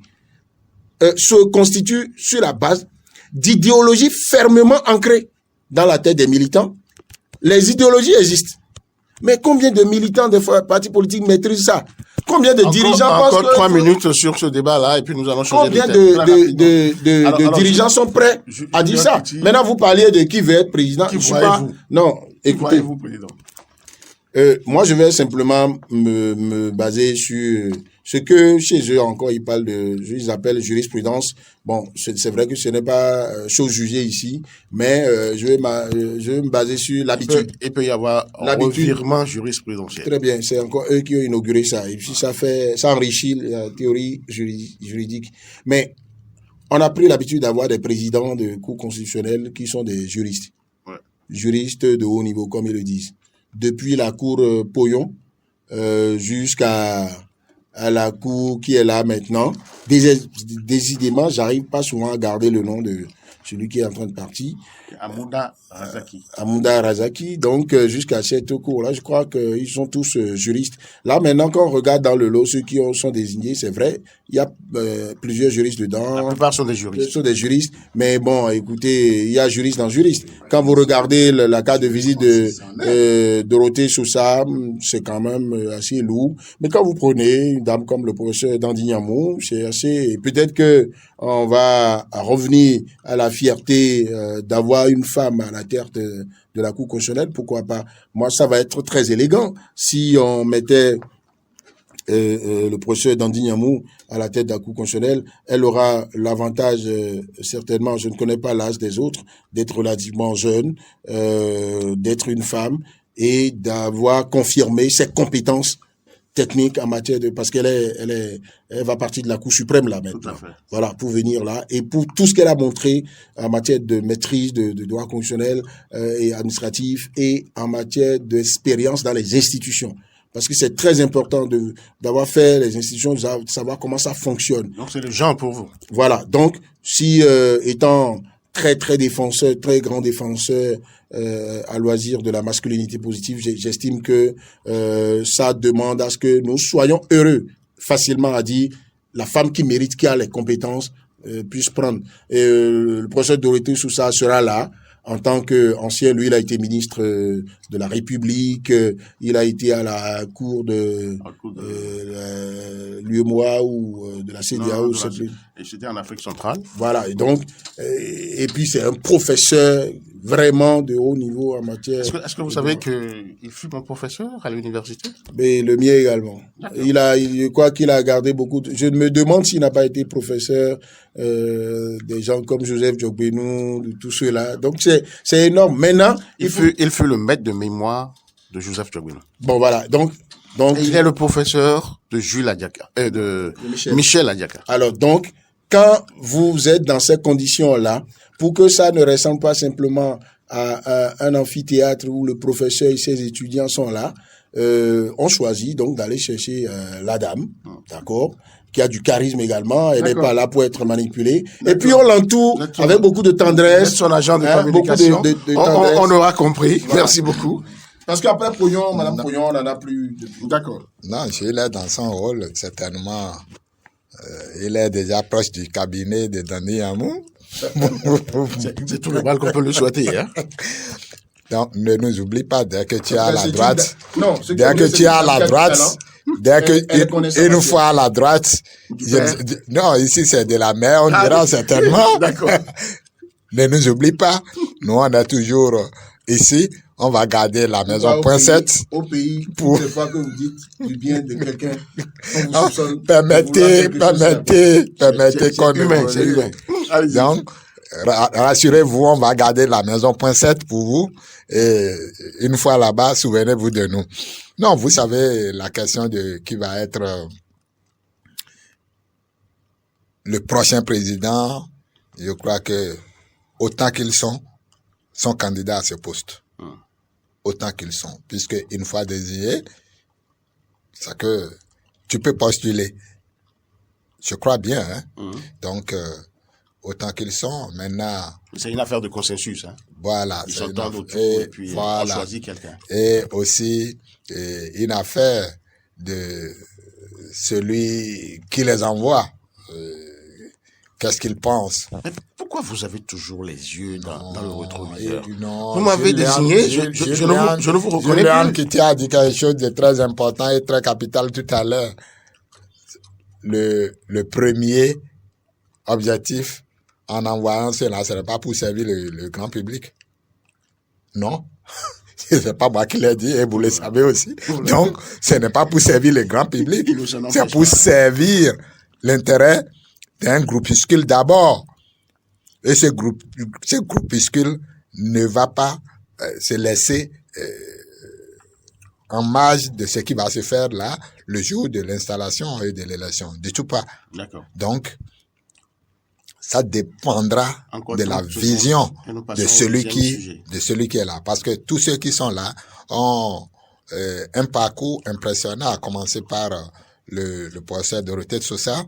se constituent sur la base d'idéologies fermement ancrées dans la tête des militants. Les idéologies existent. Mais combien de militants de partis politiques maîtrisent ça? Combien de dirigeants pensent que... Encore 3 minutes sur ce débat-là, et puis nous allons changer combien de de dirigeants sont prêts à dire ça? Maintenant, vous parliez de qui veut être président. Qui voyez-vous? Non, écoutez. Vous, président? Moi, je vais simplement me baser sur ce que chez eux encore ils appellent jurisprudence. Bon, c'est vrai que ce n'est pas chose jugée ici, mais je vais me baser sur l'habitude. Il peut y avoir un revirement jurisprudentiel. Très bien, c'est encore eux qui ont inauguré ça. Et puis ça enrichit la théorie juridique. Mais on a pris l'habitude d'avoir des présidents de cours constitutionnels qui sont des juristes. Ouais. Juristes de haut niveau, comme ils le disent. Depuis la cour Poyon jusqu'à la cour qui est là maintenant. Décidément, j'arrive pas souvent à garder le nom celui qui est en train de partir. Amouda Razaki. Amouda Razaki. Donc, jusqu'à cette cour-là, je crois qu'ils sont tous juristes. Là, maintenant, quand on regarde dans le lot, ceux qui sont désignés, c'est vrai, il y a plusieurs juristes dedans. La plupart sont des juristes. Ce sont des juristes. Mais bon, écoutez, il y a juriste dans juriste. Quand vous regardez la carte de visite de Dorothée Sousa, c'est quand même assez lourd. Mais quand vous prenez une dame comme le professeur Dandignamou, c'est assez... Peut-être que on va revenir à la fierté d'avoir une femme à la tête de la Cour constitutionnelle. Pourquoi pas? Moi, ça va être très élégant si on mettait le professeur Dandignamou à la tête de la Cour constitutionnelle. Elle aura l'avantage, certainement, je ne connais pas l'âge des autres, d'être relativement jeune, d'être une femme et d'avoir confirmé ses compétences technique en matière de, parce elle va partir de la Cour suprême là maintenant. Voilà, pour venir là et pour tout ce qu'elle a montré en matière de maîtrise de droit constitutionnel et administratif et en matière d'expérience dans les institutions. Parce que c'est très important d'avoir fait les institutions, de savoir comment ça fonctionne. Donc c'est le genre pour vous. Voilà. Donc si étant très défenseur, très grand défenseur à loisir de la masculinité positive, j'estime que ça demande à ce que nous soyons heureux facilement à dire la femme qui mérite, qui a les compétences, puisse prendre. Et le professeur Dorothée Sousa sera là en tant qu'ancien, lui, il a été ministre de la République, il a été à la cour de l'UEMOA ou de la CEDEAO, je sais plus. Et c'était en Afrique centrale. Voilà, et donc, et puis c'est un professeur vraiment de haut niveau en matière. Est-ce que vous savez qu'il fut mon professeur à l'université? Mais le mien également. Je crois qu'il a gardé beaucoup je me demande s'il n'a pas été professeur des gens comme Joseph Djogbenou, de tous ceux-là. Donc c'est énorme. Maintenant, il fut le maître de mémoire de Joseph Djogbenou. Bon, voilà. Donc et il est le professeur de Jules Adiaka, de Michel Adiaka. Alors, donc, quand vous êtes dans ces conditions-là, pour que ça ne ressemble pas simplement à un amphithéâtre où le professeur et ses étudiants sont là, on choisit donc d'aller chercher la dame, d'accord, qui a du charisme également, elle n'est pas là pour être manipulée. Et puis on l'entoure avec beaucoup de tendresse. Son agent de communication. On aura compris. Voilà. Merci beaucoup. Parce qu'après Pognon, Madame Pognon, on n'en a plus. D'accord. Non, il est dans son rôle, certainement. Il est déjà proche du cabinet de Dandignamou. C'est tout le mal qu'on peut lui souhaiter, hein. Donc, ne nous oublie pas, dès que tu es à la droite, une fois à la droite, non, ici c'est de la mer, on dira certainement. D'accord. Ne nous oublie pas, nous on est toujours ici, on va garder la maison point 7. Au pays, pour les fois que vous dites du bien de quelqu'un, permettez qu'on nous... Donc, rassurez-vous, on va garder la maison point 7 pour vous. Et une fois là-bas, souvenez-vous de nous. Non, vous savez, la question de qui va être le prochain président, je crois que autant qu'ils sont candidats à ce poste. Autant qu'ils sont. Puisque une fois désignés, c'est que tu peux postuler. Je crois bien, hein. Donc, autant qu'ils sont, maintenant... C'est une affaire de consensus, hein. Voilà. Ils s'entendent autour et puis on choisit quelqu'un. Et aussi, une affaire de celui qui les envoie. Qu'est-ce qu'il pense? Mais pourquoi vous avez toujours les yeux dans le rétroviseur? Vous m'avez désigné, je ne vous reconnais Julian plus. qui a dit quelque chose de très important et très capital tout à l'heure. Le premier objectif en envoyant cela, ce n'est pas pour servir le grand public. Non. C'est pas moi qui l'ai dit et vous le savez aussi. Donc, ce n'est pas pour servir le grand public. C'est pour servir l'intérêt d'un groupuscule d'abord. Et ce groupuscule ne va pas se laisser en marge de ce qui va se faire là, le jour de l'installation et de l'élection. Du tout pas. D'accord. Donc, ça dépendra de la vision de celui qui est là. Parce que tous ceux qui sont là ont un parcours impressionnant, à commencer par le professeur Dorothée Sousa,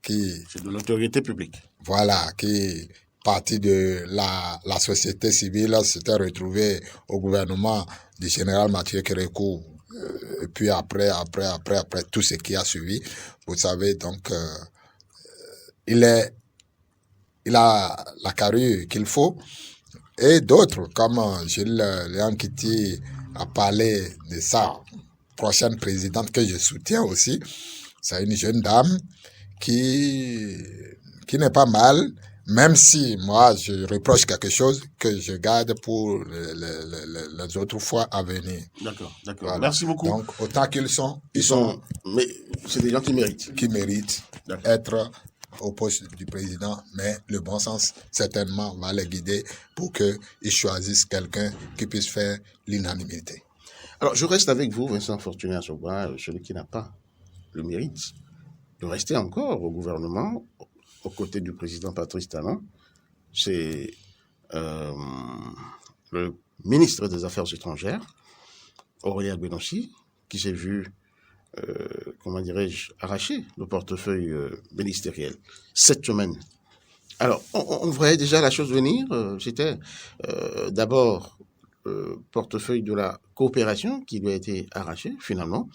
qui... C'est de l'autorité publique. Voilà, qui partie de la société civile s'était retrouvée au gouvernement du général Mathieu Kérékou, et puis après, tout ce qui a suivi, vous savez, donc, il a la carrure qu'il faut, et d'autres, comme Gilles Léon Kitty a parlé de sa prochaine présidente que je soutiens aussi. C'est une jeune dame qui n'est pas mal, même si moi je reproche quelque chose que je garde pour les autres fois à venir. D'accord. Voilà. Merci beaucoup. Donc, autant qu'ils sont, mais c'est des gens qui méritent. Qui méritent être au poste du président, mais le bon sens, certainement, va les guider pour qu'ils choisissent quelqu'un qui puisse faire l'unanimité. Alors, je reste avec vous, Vincent Fortuné Assoba, celui qui n'a pas le mérite de rester encore au gouvernement, aux côtés du président Patrice Talon. C'est le ministre des Affaires étrangères, Aurélien Gbenonsi, qui s'est vu, arracher le portefeuille ministériel cette semaine. Alors, on voyait déjà la chose venir. C'était d'abord le portefeuille de la coopération qui lui a été arraché, finalement.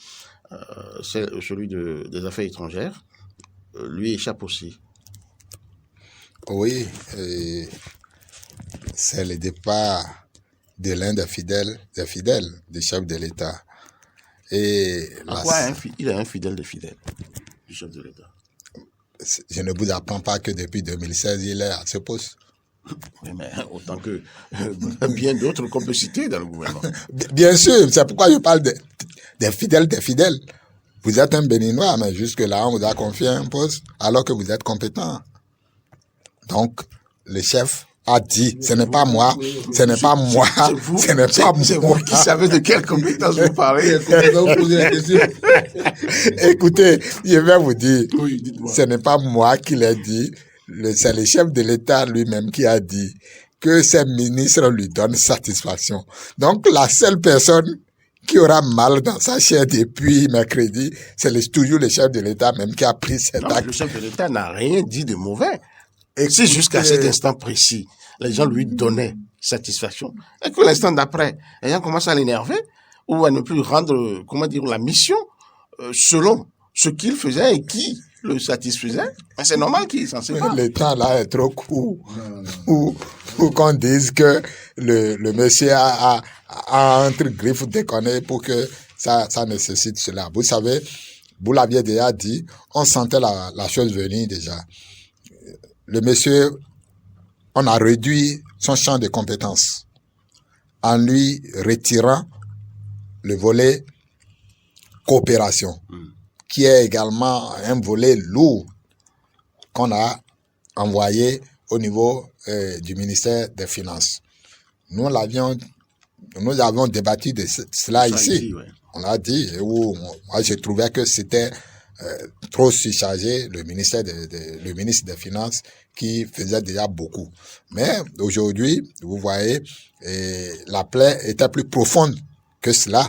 Celui des affaires étrangères, lui échappe aussi. Oui, c'est le départ de l'un des fidèles du chef de l'État. Et il est un fidèle des fidèles du chef de l'État. Je ne vous apprends pas que depuis 2016, il est à ce poste. Oui, mais autant que bien d'autres qu'on peut citer dans le gouvernement. Bien sûr, c'est pourquoi je parle des fidèles des fidèles. Vous êtes un Béninois, mais jusque-là, on vous a confié un poste alors que vous êtes compétent. Donc, le chef a dit, ce n'est pas moi, ce n'est pas moi, ce n'est pas moi. C'est vous qui savez de quelle compétence vous parlez. Écoutez, je vais vous dire, oui, dites-moi. Ce n'est pas moi qui l'ai dit, c'est le chef de l'État lui-même qui a dit que ses ministres lui donnent satisfaction. Donc, la seule personne qui aura mal dans sa chair depuis mercredi, c'est toujours le chef de l'État même qui a pris cet acte. Le chef de l'État n'a rien dit de mauvais. Et si jusqu'à cet instant précis, les gens lui donnaient satisfaction, et que l'instant d'après, les gens commencent à l'énerver, ou à ne plus rendre, la mission selon ce qu'il faisait et qui le satisfaisait, mais c'est normal qu'il s'en sépare. Le temps là est trop court pour qu'on dise que le monsieur a entre griffes déconné pour que ça nécessite cela. Vous savez, vous l'aviez déjà dit, on sentait la chose venir déjà. Le monsieur, on a réduit son champ de compétences en lui retirant le volet coopération, qui est également un volet lourd qu'on a envoyé au niveau du ministère des Finances. Nous avons débattu de cela ici. Ouais. On a dit, moi je trouvais que c'était trop surchargé, le ministre des Finances qui faisait déjà beaucoup. Mais aujourd'hui, vous voyez, la plaie était plus profonde que cela.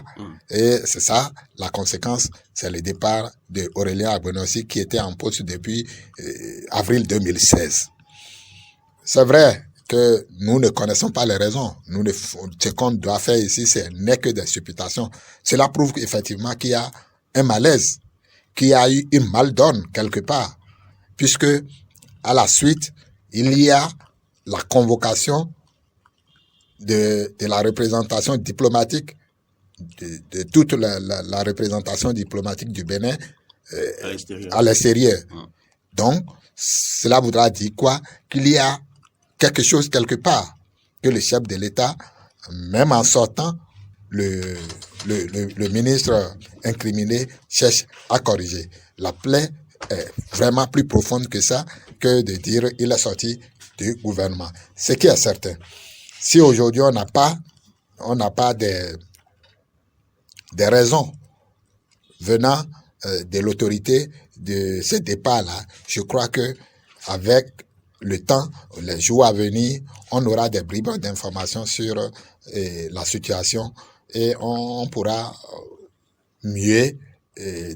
Et c'est ça, la conséquence, c'est le départ de Aurélien Gbenonsi qui était en poste depuis avril 2016. C'est vrai que nous ne connaissons pas les raisons. Ce qu'on doit faire ici, n'est que des supputations. Cela prouve effectivement qu'il y a un malaise, qu'il y a eu une maldonne quelque part, puisque à la suite, il y a la convocation de la représentation diplomatique, de toute la représentation diplomatique du Bénin à l'extérieur. Donc, cela voudra dire quoi? Qu'il y a quelque chose quelque part que le chef de l'État, même en sortant, le ministre incriminé cherche à corriger. La plaie est vraiment plus profonde que ça, que de dire il est sorti du gouvernement. Ce qui est certain, si aujourd'hui on n'a pas des raisons venant de l'autorité de ce départ-là, je crois que avec le temps, les jours à venir, on aura des bribes d'informations sur la situation et on pourra mieux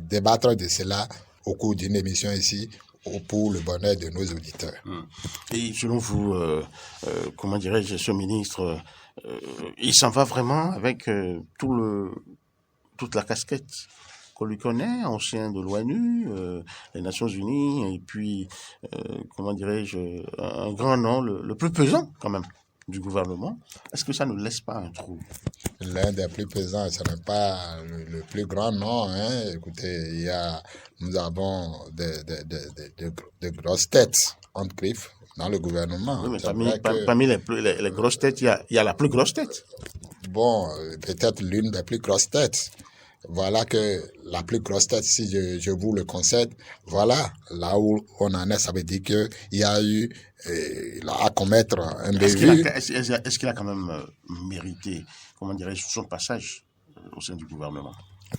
débattre de cela au cours d'une émission ici pour le bonheur de nos auditeurs. Et selon vous, comment dirais-je, ce ministre, il s'en va vraiment avec toute la casquette qu'on lui connaît, ancien de l'ONU, les Nations Unies, et puis, comment dirais-je, un grand nom, le plus pesant quand même du gouvernement. Est-ce que ça ne laisse pas un trou? L'un des plus pesants, ce n'est pas le plus grand nom. Hein. Écoutez, nous avons de grosses têtes entre griffes dans le gouvernement. Oui, mais parmi les grosses têtes, il y a la plus grosse tête. Bon, peut-être l'une des plus grosses têtes. Voilà que la plus grosse tête, si je vous le concède, voilà, là où on en est, ça veut dire qu'il y a eu à commettre un bévue. Est-ce qu'il a quand même mérité, comment dirais-je, son passage au sein du gouvernement?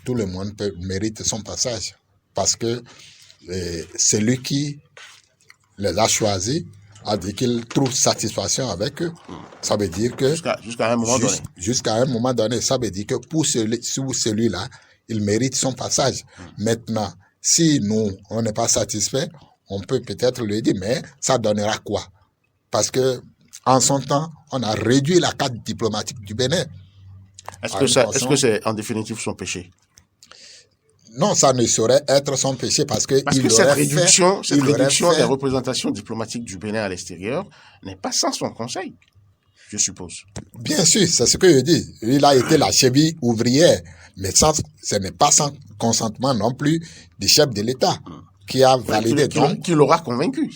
Tout le monde mérite son passage parce que celui qui les a choisis a dit qu'il trouve satisfaction avec eux. Ça veut dire que... Jusqu'à un moment donné. Jusqu'à un moment donné. Ça veut dire que pour celui-là, il mérite son passage. Maintenant, si nous, on n'est pas satisfait, on peut peut-être lui dire, mais ça donnera quoi? Parce que en son temps, on a réduit la carte diplomatique du Bénin. Est-ce que c'est en définitive son péché? Non, ça ne saurait être son péché parce que cette réduction des représentations diplomatiques du Bénin à l'extérieur n'est pas sans son conseil, je suppose. Bien sûr, c'est ce que je dis. Il a été la cheville ouvrière, mais ce n'est pas sans consentement non plus du chef de l'État qui a validé. Qui l'aura convaincu,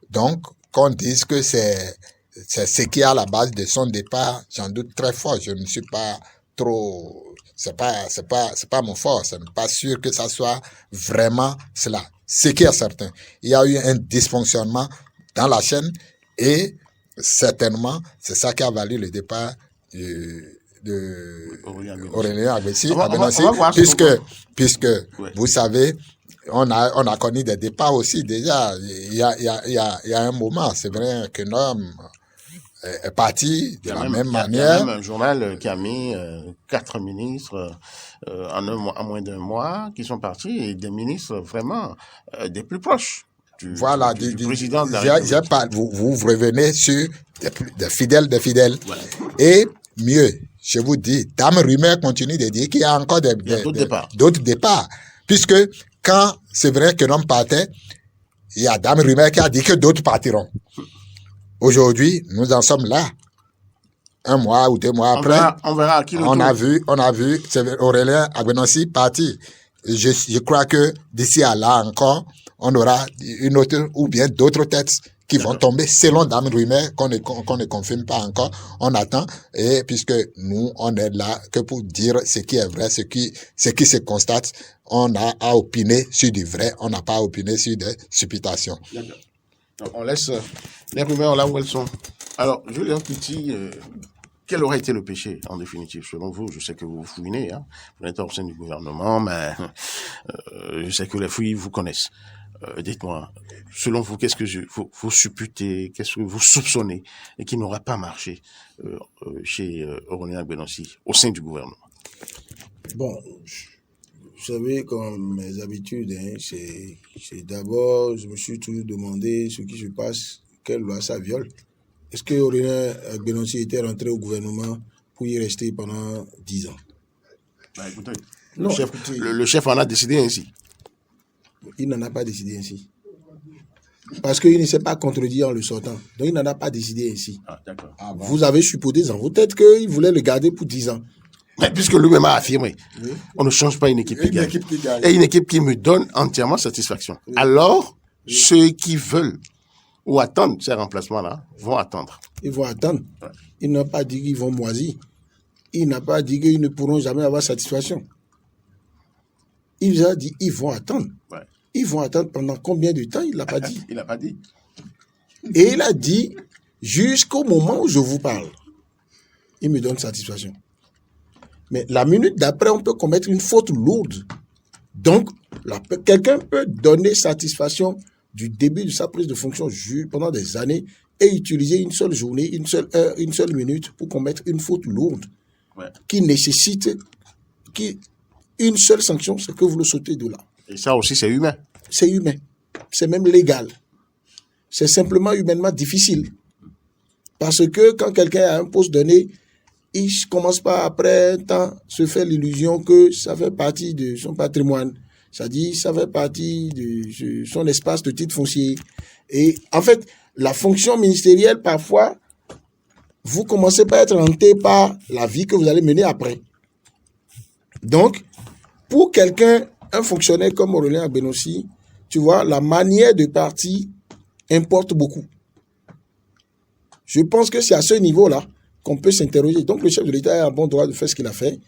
donc, qu'on dise que c'est ce qui est à la base de son départ, j'en doute très fort. Je ne suis pas trop... C'est pas mon fort. Ce n'est pas sûr que ça soit vraiment cela. Ce qui est certain, il y a eu un dysfonctionnement dans la chaîne et certainement, c'est ça qui a valu le départ de Aurélien Agbessi, puisque vous savez, on a connu des départs aussi déjà. Il y a un moment, c'est vrai qu'un homme est parti de la même manière. Il y a même un journal qui a mis 4 ministres en moins d'un mois qui sont partis, et des ministres vraiment des plus proches du président de la République. Vous revenez sur des fidèles. Voilà. Et mieux, je vous dis, Dame Rumeur continue de dire qu'il y a encore d'autres départs. Puisque quand c'est vrai que l'homme partait, il y a Dame Rumeur qui a dit que d'autres partiront. Aujourd'hui, nous en sommes là. Un mois ou 2 mois après, on verra à qui on a vu Aurélien Agbenonsi partir. Je crois que d'ici à là encore, on aura une autre ou bien d'autres têtes qui vont tomber selon Dame Rumeur qu'on ne confirme pas encore. On attend, et puisque nous, on est là que pour dire ce qui est vrai, ce qui se constate, on a à opiner sur du vrai, on n'a pas à opiner sur des supputations. D'accord. Donc, on laisse les rumeurs là où elles sont. Alors, Julien Petit, quel aurait été le péché, en définitive, selon vous? Je sais que vous fouinez, hein. Vous êtes au sein du gouvernement, mais je sais que les fouilles vous connaissent. Dites-moi, selon vous, qu'est-ce que vous supputez, qu'est-ce que vous soupçonnez et qui n'aura pas marché chez Aurélien Agbessi au sein du gouvernement? Bon, vous savez, comme mes habitudes, hein, c'est d'abord, je me suis toujours demandé ce qui se passe, quelle loi ça viole. Est-ce que Aurélien Agbessi était rentré au gouvernement pour y rester pendant 10 ans? Bah, écoutez, le chef en a décidé ainsi. Il n'en a pas décidé ainsi. Parce qu'il ne s'est pas contredit en le sortant. Donc il n'en a pas décidé ainsi. Ah, d'accord. Vous avez supposé dans vos têtes qu'il voulait le garder pour 10 ans. Mais puisque lui-même a affirmé, on ne change pas une équipe qui gagne. Et une équipe qui me donne entièrement satisfaction. Oui. Alors, ceux qui veulent ou attendent ces remplacements-là vont attendre. Ils vont attendre. Ouais. Il n'a pas dit qu'ils vont moisir. Il n'a pas dit qu'ils ne pourront jamais avoir satisfaction. Il a dit ils vont attendre. Ouais. Ils vont attendre pendant combien de temps? Il ne l'a pas dit. Il n'a pas dit. Et il a dit jusqu'au moment où je vous parle. Il me donne satisfaction. Mais la minute d'après, on peut commettre une faute lourde. Donc, quelqu'un peut donner satisfaction du début de sa prise de fonction pendant des années et utiliser une seule journée, une seule heure, une seule minute pour commettre une faute lourde qui nécessite une seule sanction, c'est que vous le sautez de là. Et ça aussi, c'est humain. C'est humain. c'est même légal. C'est simplement humainement difficile. Parce que quand quelqu'un a un poste donné, il ne commence pas après un temps se faire l'illusion que ça fait partie de son patrimoine. C'est-à-dire, ça fait partie de son espace de titre foncier. Et en fait, la fonction ministérielle, parfois, vous commencez par être hanté par la vie que vous allez mener après. Donc, pour quelqu'un, un fonctionnaire comme Aurélien Agbenossi, tu vois, la manière de partir importe beaucoup. Je pense que c'est à ce niveau-là qu'on peut s'interroger. Donc, le chef de l'État a un bon droit de faire ce qu'il a fait.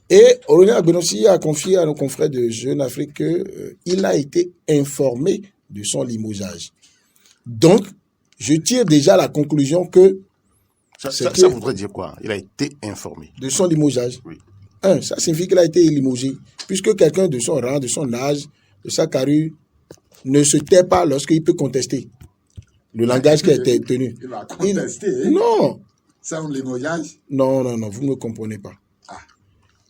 Et Aurélien Agbenossi a confié à nos confrères de Jeune Afrique qu'il a été informé de son limogeage. Donc, je tire déjà la conclusion que... Ça voudrait dire quoi? Il a été informé. De son limogeage. Oui. Ça signifie qu'il a été limogé. Puisque quelqu'un de son rang, de son âge, de sa carrure, ne se tait pas lorsqu'il peut contester le langage qui a été tenu. Il va contester. Non. Sans limogeage? Non, vous ne me comprenez pas.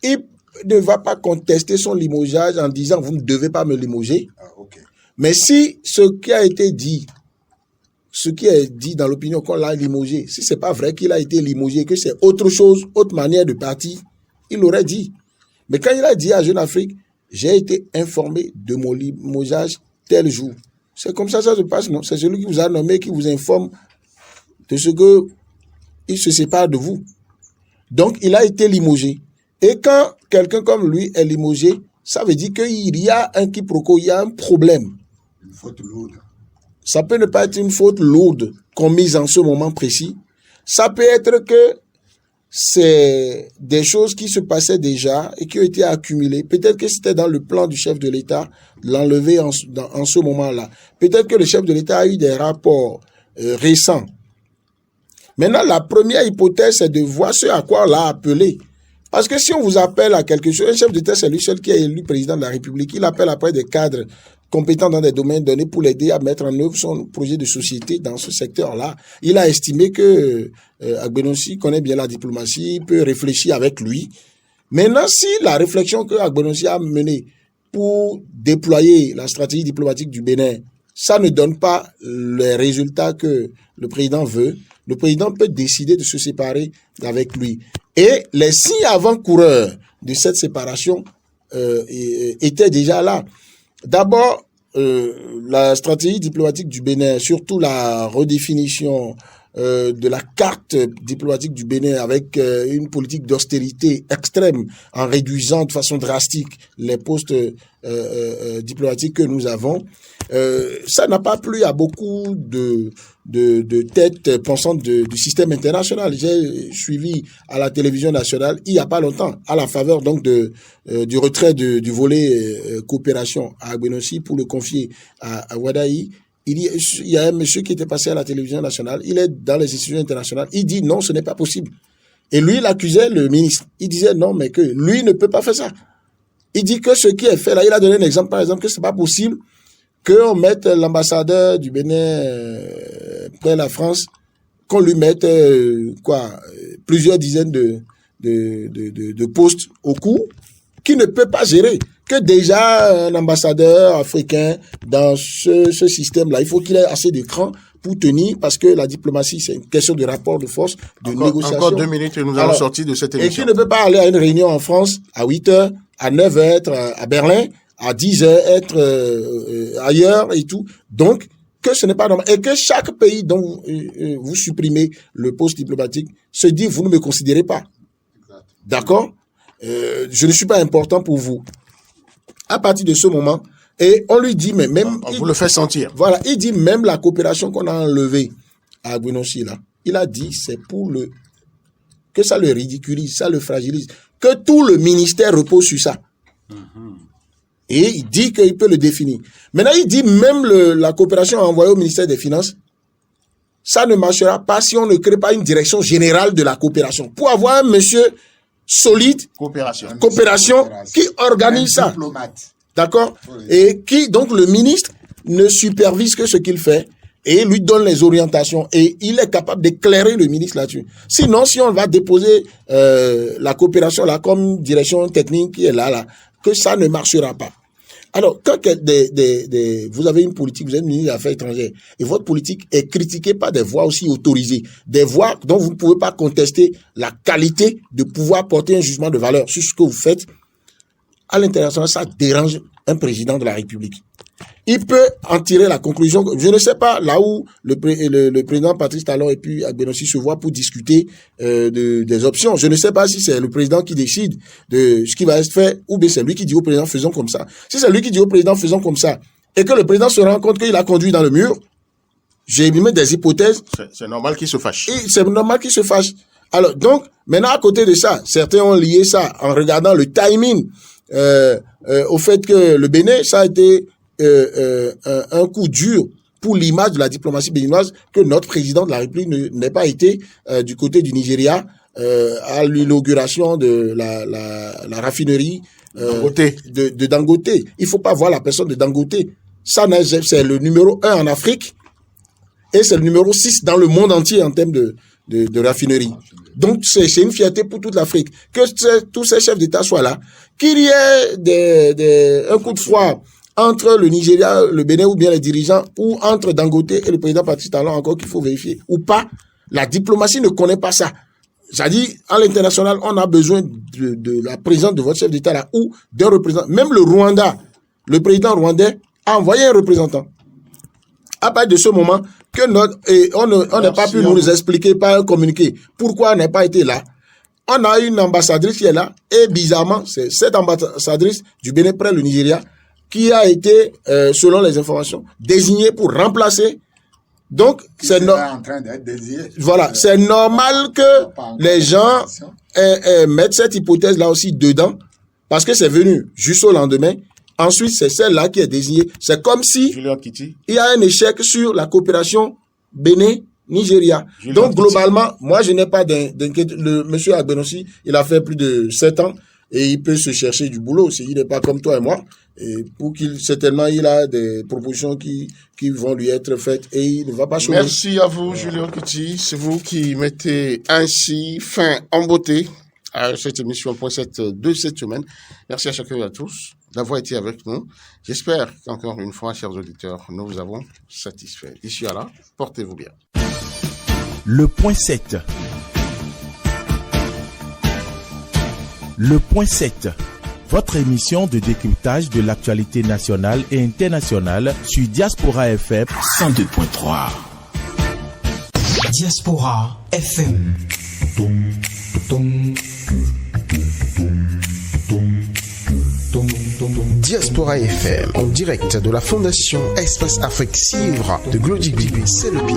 Il ne va pas contester son limogeage en disant « vous ne devez pas me limoger ». Mais si ce qui est dit dans l'opinion qu'on l'a limogé, si ce n'est pas vrai qu'il a été limogé, que c'est autre chose, autre manière de partir, il l'aurait dit. Mais quand il a dit à Jeune Afrique, j'ai été informé de mon limogeage tel jour. C'est comme ça se passe, non? C'est celui qui vous a nommé, qui vous informe de ce qu'il se sépare de vous. Donc, il a été limogé. Et quand quelqu'un comme lui est limogé, ça veut dire qu'il y a un quiproquo, il y a un problème. Une faute lourde. Ça peut ne pas être une faute lourde commise en ce moment précis. Ça peut être que c'est des choses qui se passaient déjà et qui ont été accumulées. Peut-être que c'était dans le plan du chef de l'État, l'enlever en ce moment-là. Peut-être que le chef de l'État a eu des rapports récents. Maintenant, la première hypothèse, c'est de voir ce à quoi on l'a appelé. Parce que si on vous appelle à quelque chose, un chef d'État, c'est lui seul qui est élu président de la République. Il appelle après des cadres compétents dans des domaines donnés pour l'aider à mettre en œuvre son projet de société dans ce secteur-là. Il a estimé que Agbenossi connaît bien la diplomatie, peut réfléchir avec lui. Maintenant, si la réflexion que Agbenossi a menée pour déployer la stratégie diplomatique du Bénin, ça ne donne pas les résultats que le président veut, le président peut décider de se séparer avec lui. Et les signes avant-coureurs de cette séparation étaient déjà là. D'abord, la stratégie diplomatique du Bénin, surtout la redéfinition de la carte diplomatique du Bénin avec une politique d'austérité extrême en réduisant de façon drastique les postes diplomatiques que nous avons. Ça n'a pas plu à beaucoup de têtes pensantes du système international. J'ai suivi à la télévision nationale, il n'y a pas longtemps, à la faveur donc du retrait du volet coopération à Agbenossi pour le confier à Wadaï. Il y a un monsieur qui était passé à la télévision nationale, il est dans les institutions internationales, il dit non, ce n'est pas possible. Et lui, il accusait le ministre. Il disait non, mais que lui ne peut pas faire ça. Il dit que ce qui est fait là, il a donné un exemple, par exemple, que c'est pas possible qu'on mette l'ambassadeur du Bénin près la France, qu'on lui mette plusieurs dizaines de postes au cou, qui ne peut pas gérer. Que déjà un ambassadeur africain dans ce système-là, il faut qu'il ait assez d'écran pour tenir, parce que la diplomatie, c'est une question de rapport de force, de négociation. Encore 2 minutes et nous allons sortir de cette émission. Et qui ne peut pas aller à une réunion en France à 8h, à 9h être à Berlin, à 10h être ailleurs et tout. Donc, que ce n'est pas normal. Et que chaque pays dont vous supprimez le poste diplomatique se dit, vous ne me considérez pas. D'accord? Je ne suis pas important pour vous. À partir de ce moment, et on lui dit, mais même... On vous le fait sentir. Voilà, il dit même la coopération qu'on a enlevée à Agbenossi, là, il a dit, c'est pour que ça le ridiculise, ça le fragilise, que tout le ministère repose sur ça. Et il dit qu'il peut le définir. Maintenant, il dit même la coopération envoyée au ministère des Finances, ça ne marchera pas si on ne crée pas une direction générale de la coopération. Pour avoir un monsieur solide, coopération qui organise ça. D'accord? Et qui, donc, le ministre ne supervise que ce qu'il fait et lui donne les orientations. Et il est capable d'éclairer le ministre là-dessus. Sinon, si on va déposer la coopération là comme direction technique qui est là, que ça ne marchera pas. Alors, quand vous avez une politique, vous êtes ministre des Affaires étrangères, et votre politique est critiquée par des voix aussi autorisées, des voix dont vous ne pouvez pas contester la qualité de pouvoir porter un jugement de valeur sur ce que vous faites, à l'international, ça dérange un président de la République. Il peut en tirer la conclusion. Je ne sais pas là où le président Patrice Talon et puis Agbenossi se voient pour discuter des options. Je ne sais pas si c'est le président qui décide de ce qui va être fait ou bien c'est lui qui dit au président faisons comme ça. Si c'est lui qui dit au président faisons comme ça et que le président se rend compte qu'il a conduit dans le mur, j'ai mis des hypothèses. C'est normal qu'il se fâche. C'est normal qu'il se fâche. Alors donc maintenant à côté de ça, certains ont lié ça en regardant le timing au fait que le Bénin ça a été un coup dur pour l'image de la diplomatie béninoise que notre président de la République n'ait pas été du côté du Nigeria à l'inauguration de la raffinerie de Dangote. Il faut pas voir la personne de Dangote. Ça, c'est le numéro 1 en Afrique et c'est le numéro 6 dans le monde entier en termes de raffinerie. Donc, c'est une fierté pour toute l'Afrique. Que tous ces chefs d'État soient là. Qu'il y ait un coup de froid entre le Nigeria, le Bénin ou bien les dirigeants, ou entre Dangote et le président Patrice Talon, encore qu'il faut vérifier, ou pas. La diplomatie ne connaît pas ça. C'est-à-dire, à l'international, on a besoin de la présence de votre chef d'État là, ou d'un représentant. Même le Rwanda, le président rwandais a envoyé un représentant. À partir de ce moment, on n'a pas pu nous expliquer par un communiqué pourquoi on n'a pas été là. On a une ambassadrice qui est là, et bizarrement, c'est cette ambassadrice du Bénin près le Nigeria, qui a été, selon les informations, désignée pour remplacer. Donc, c'est en train d'être désigné. Voilà, c'est normal que les gens mettent cette hypothèse-là aussi dedans, parce que c'est venu juste au lendemain. Ensuite, c'est celle-là qui est désignée. C'est comme si il y a un échec sur la coopération Bénin-Nigeria. Donc, globalement, moi, je n'ai pas d'inquiétude. Le monsieur Agbenossi, il a fait plus de 7 ans et il peut se chercher du boulot. Il n'est pas comme toi et moi. Et certainement, il a des propositions qui vont lui être faites et il ne va pas chômer. Merci à vous, Julien Kiti. C'est vous qui mettez ainsi fin en beauté à cette émission Point 7 de cette semaine. Merci à chacun et à tous d'avoir été avec nous. J'espère qu'encore une fois, chers auditeurs, nous vous avons satisfaits. D'ici à là, portez-vous bien. Le Point 7. Le Point 7. Votre émission de décryptage de l'actualité nationale et internationale sur Diaspora FM 102.3. Diaspora FM. Diaspora FM, en direct de la Fondation Espace Afrique Civre de Glody Bibi, c'est le pied.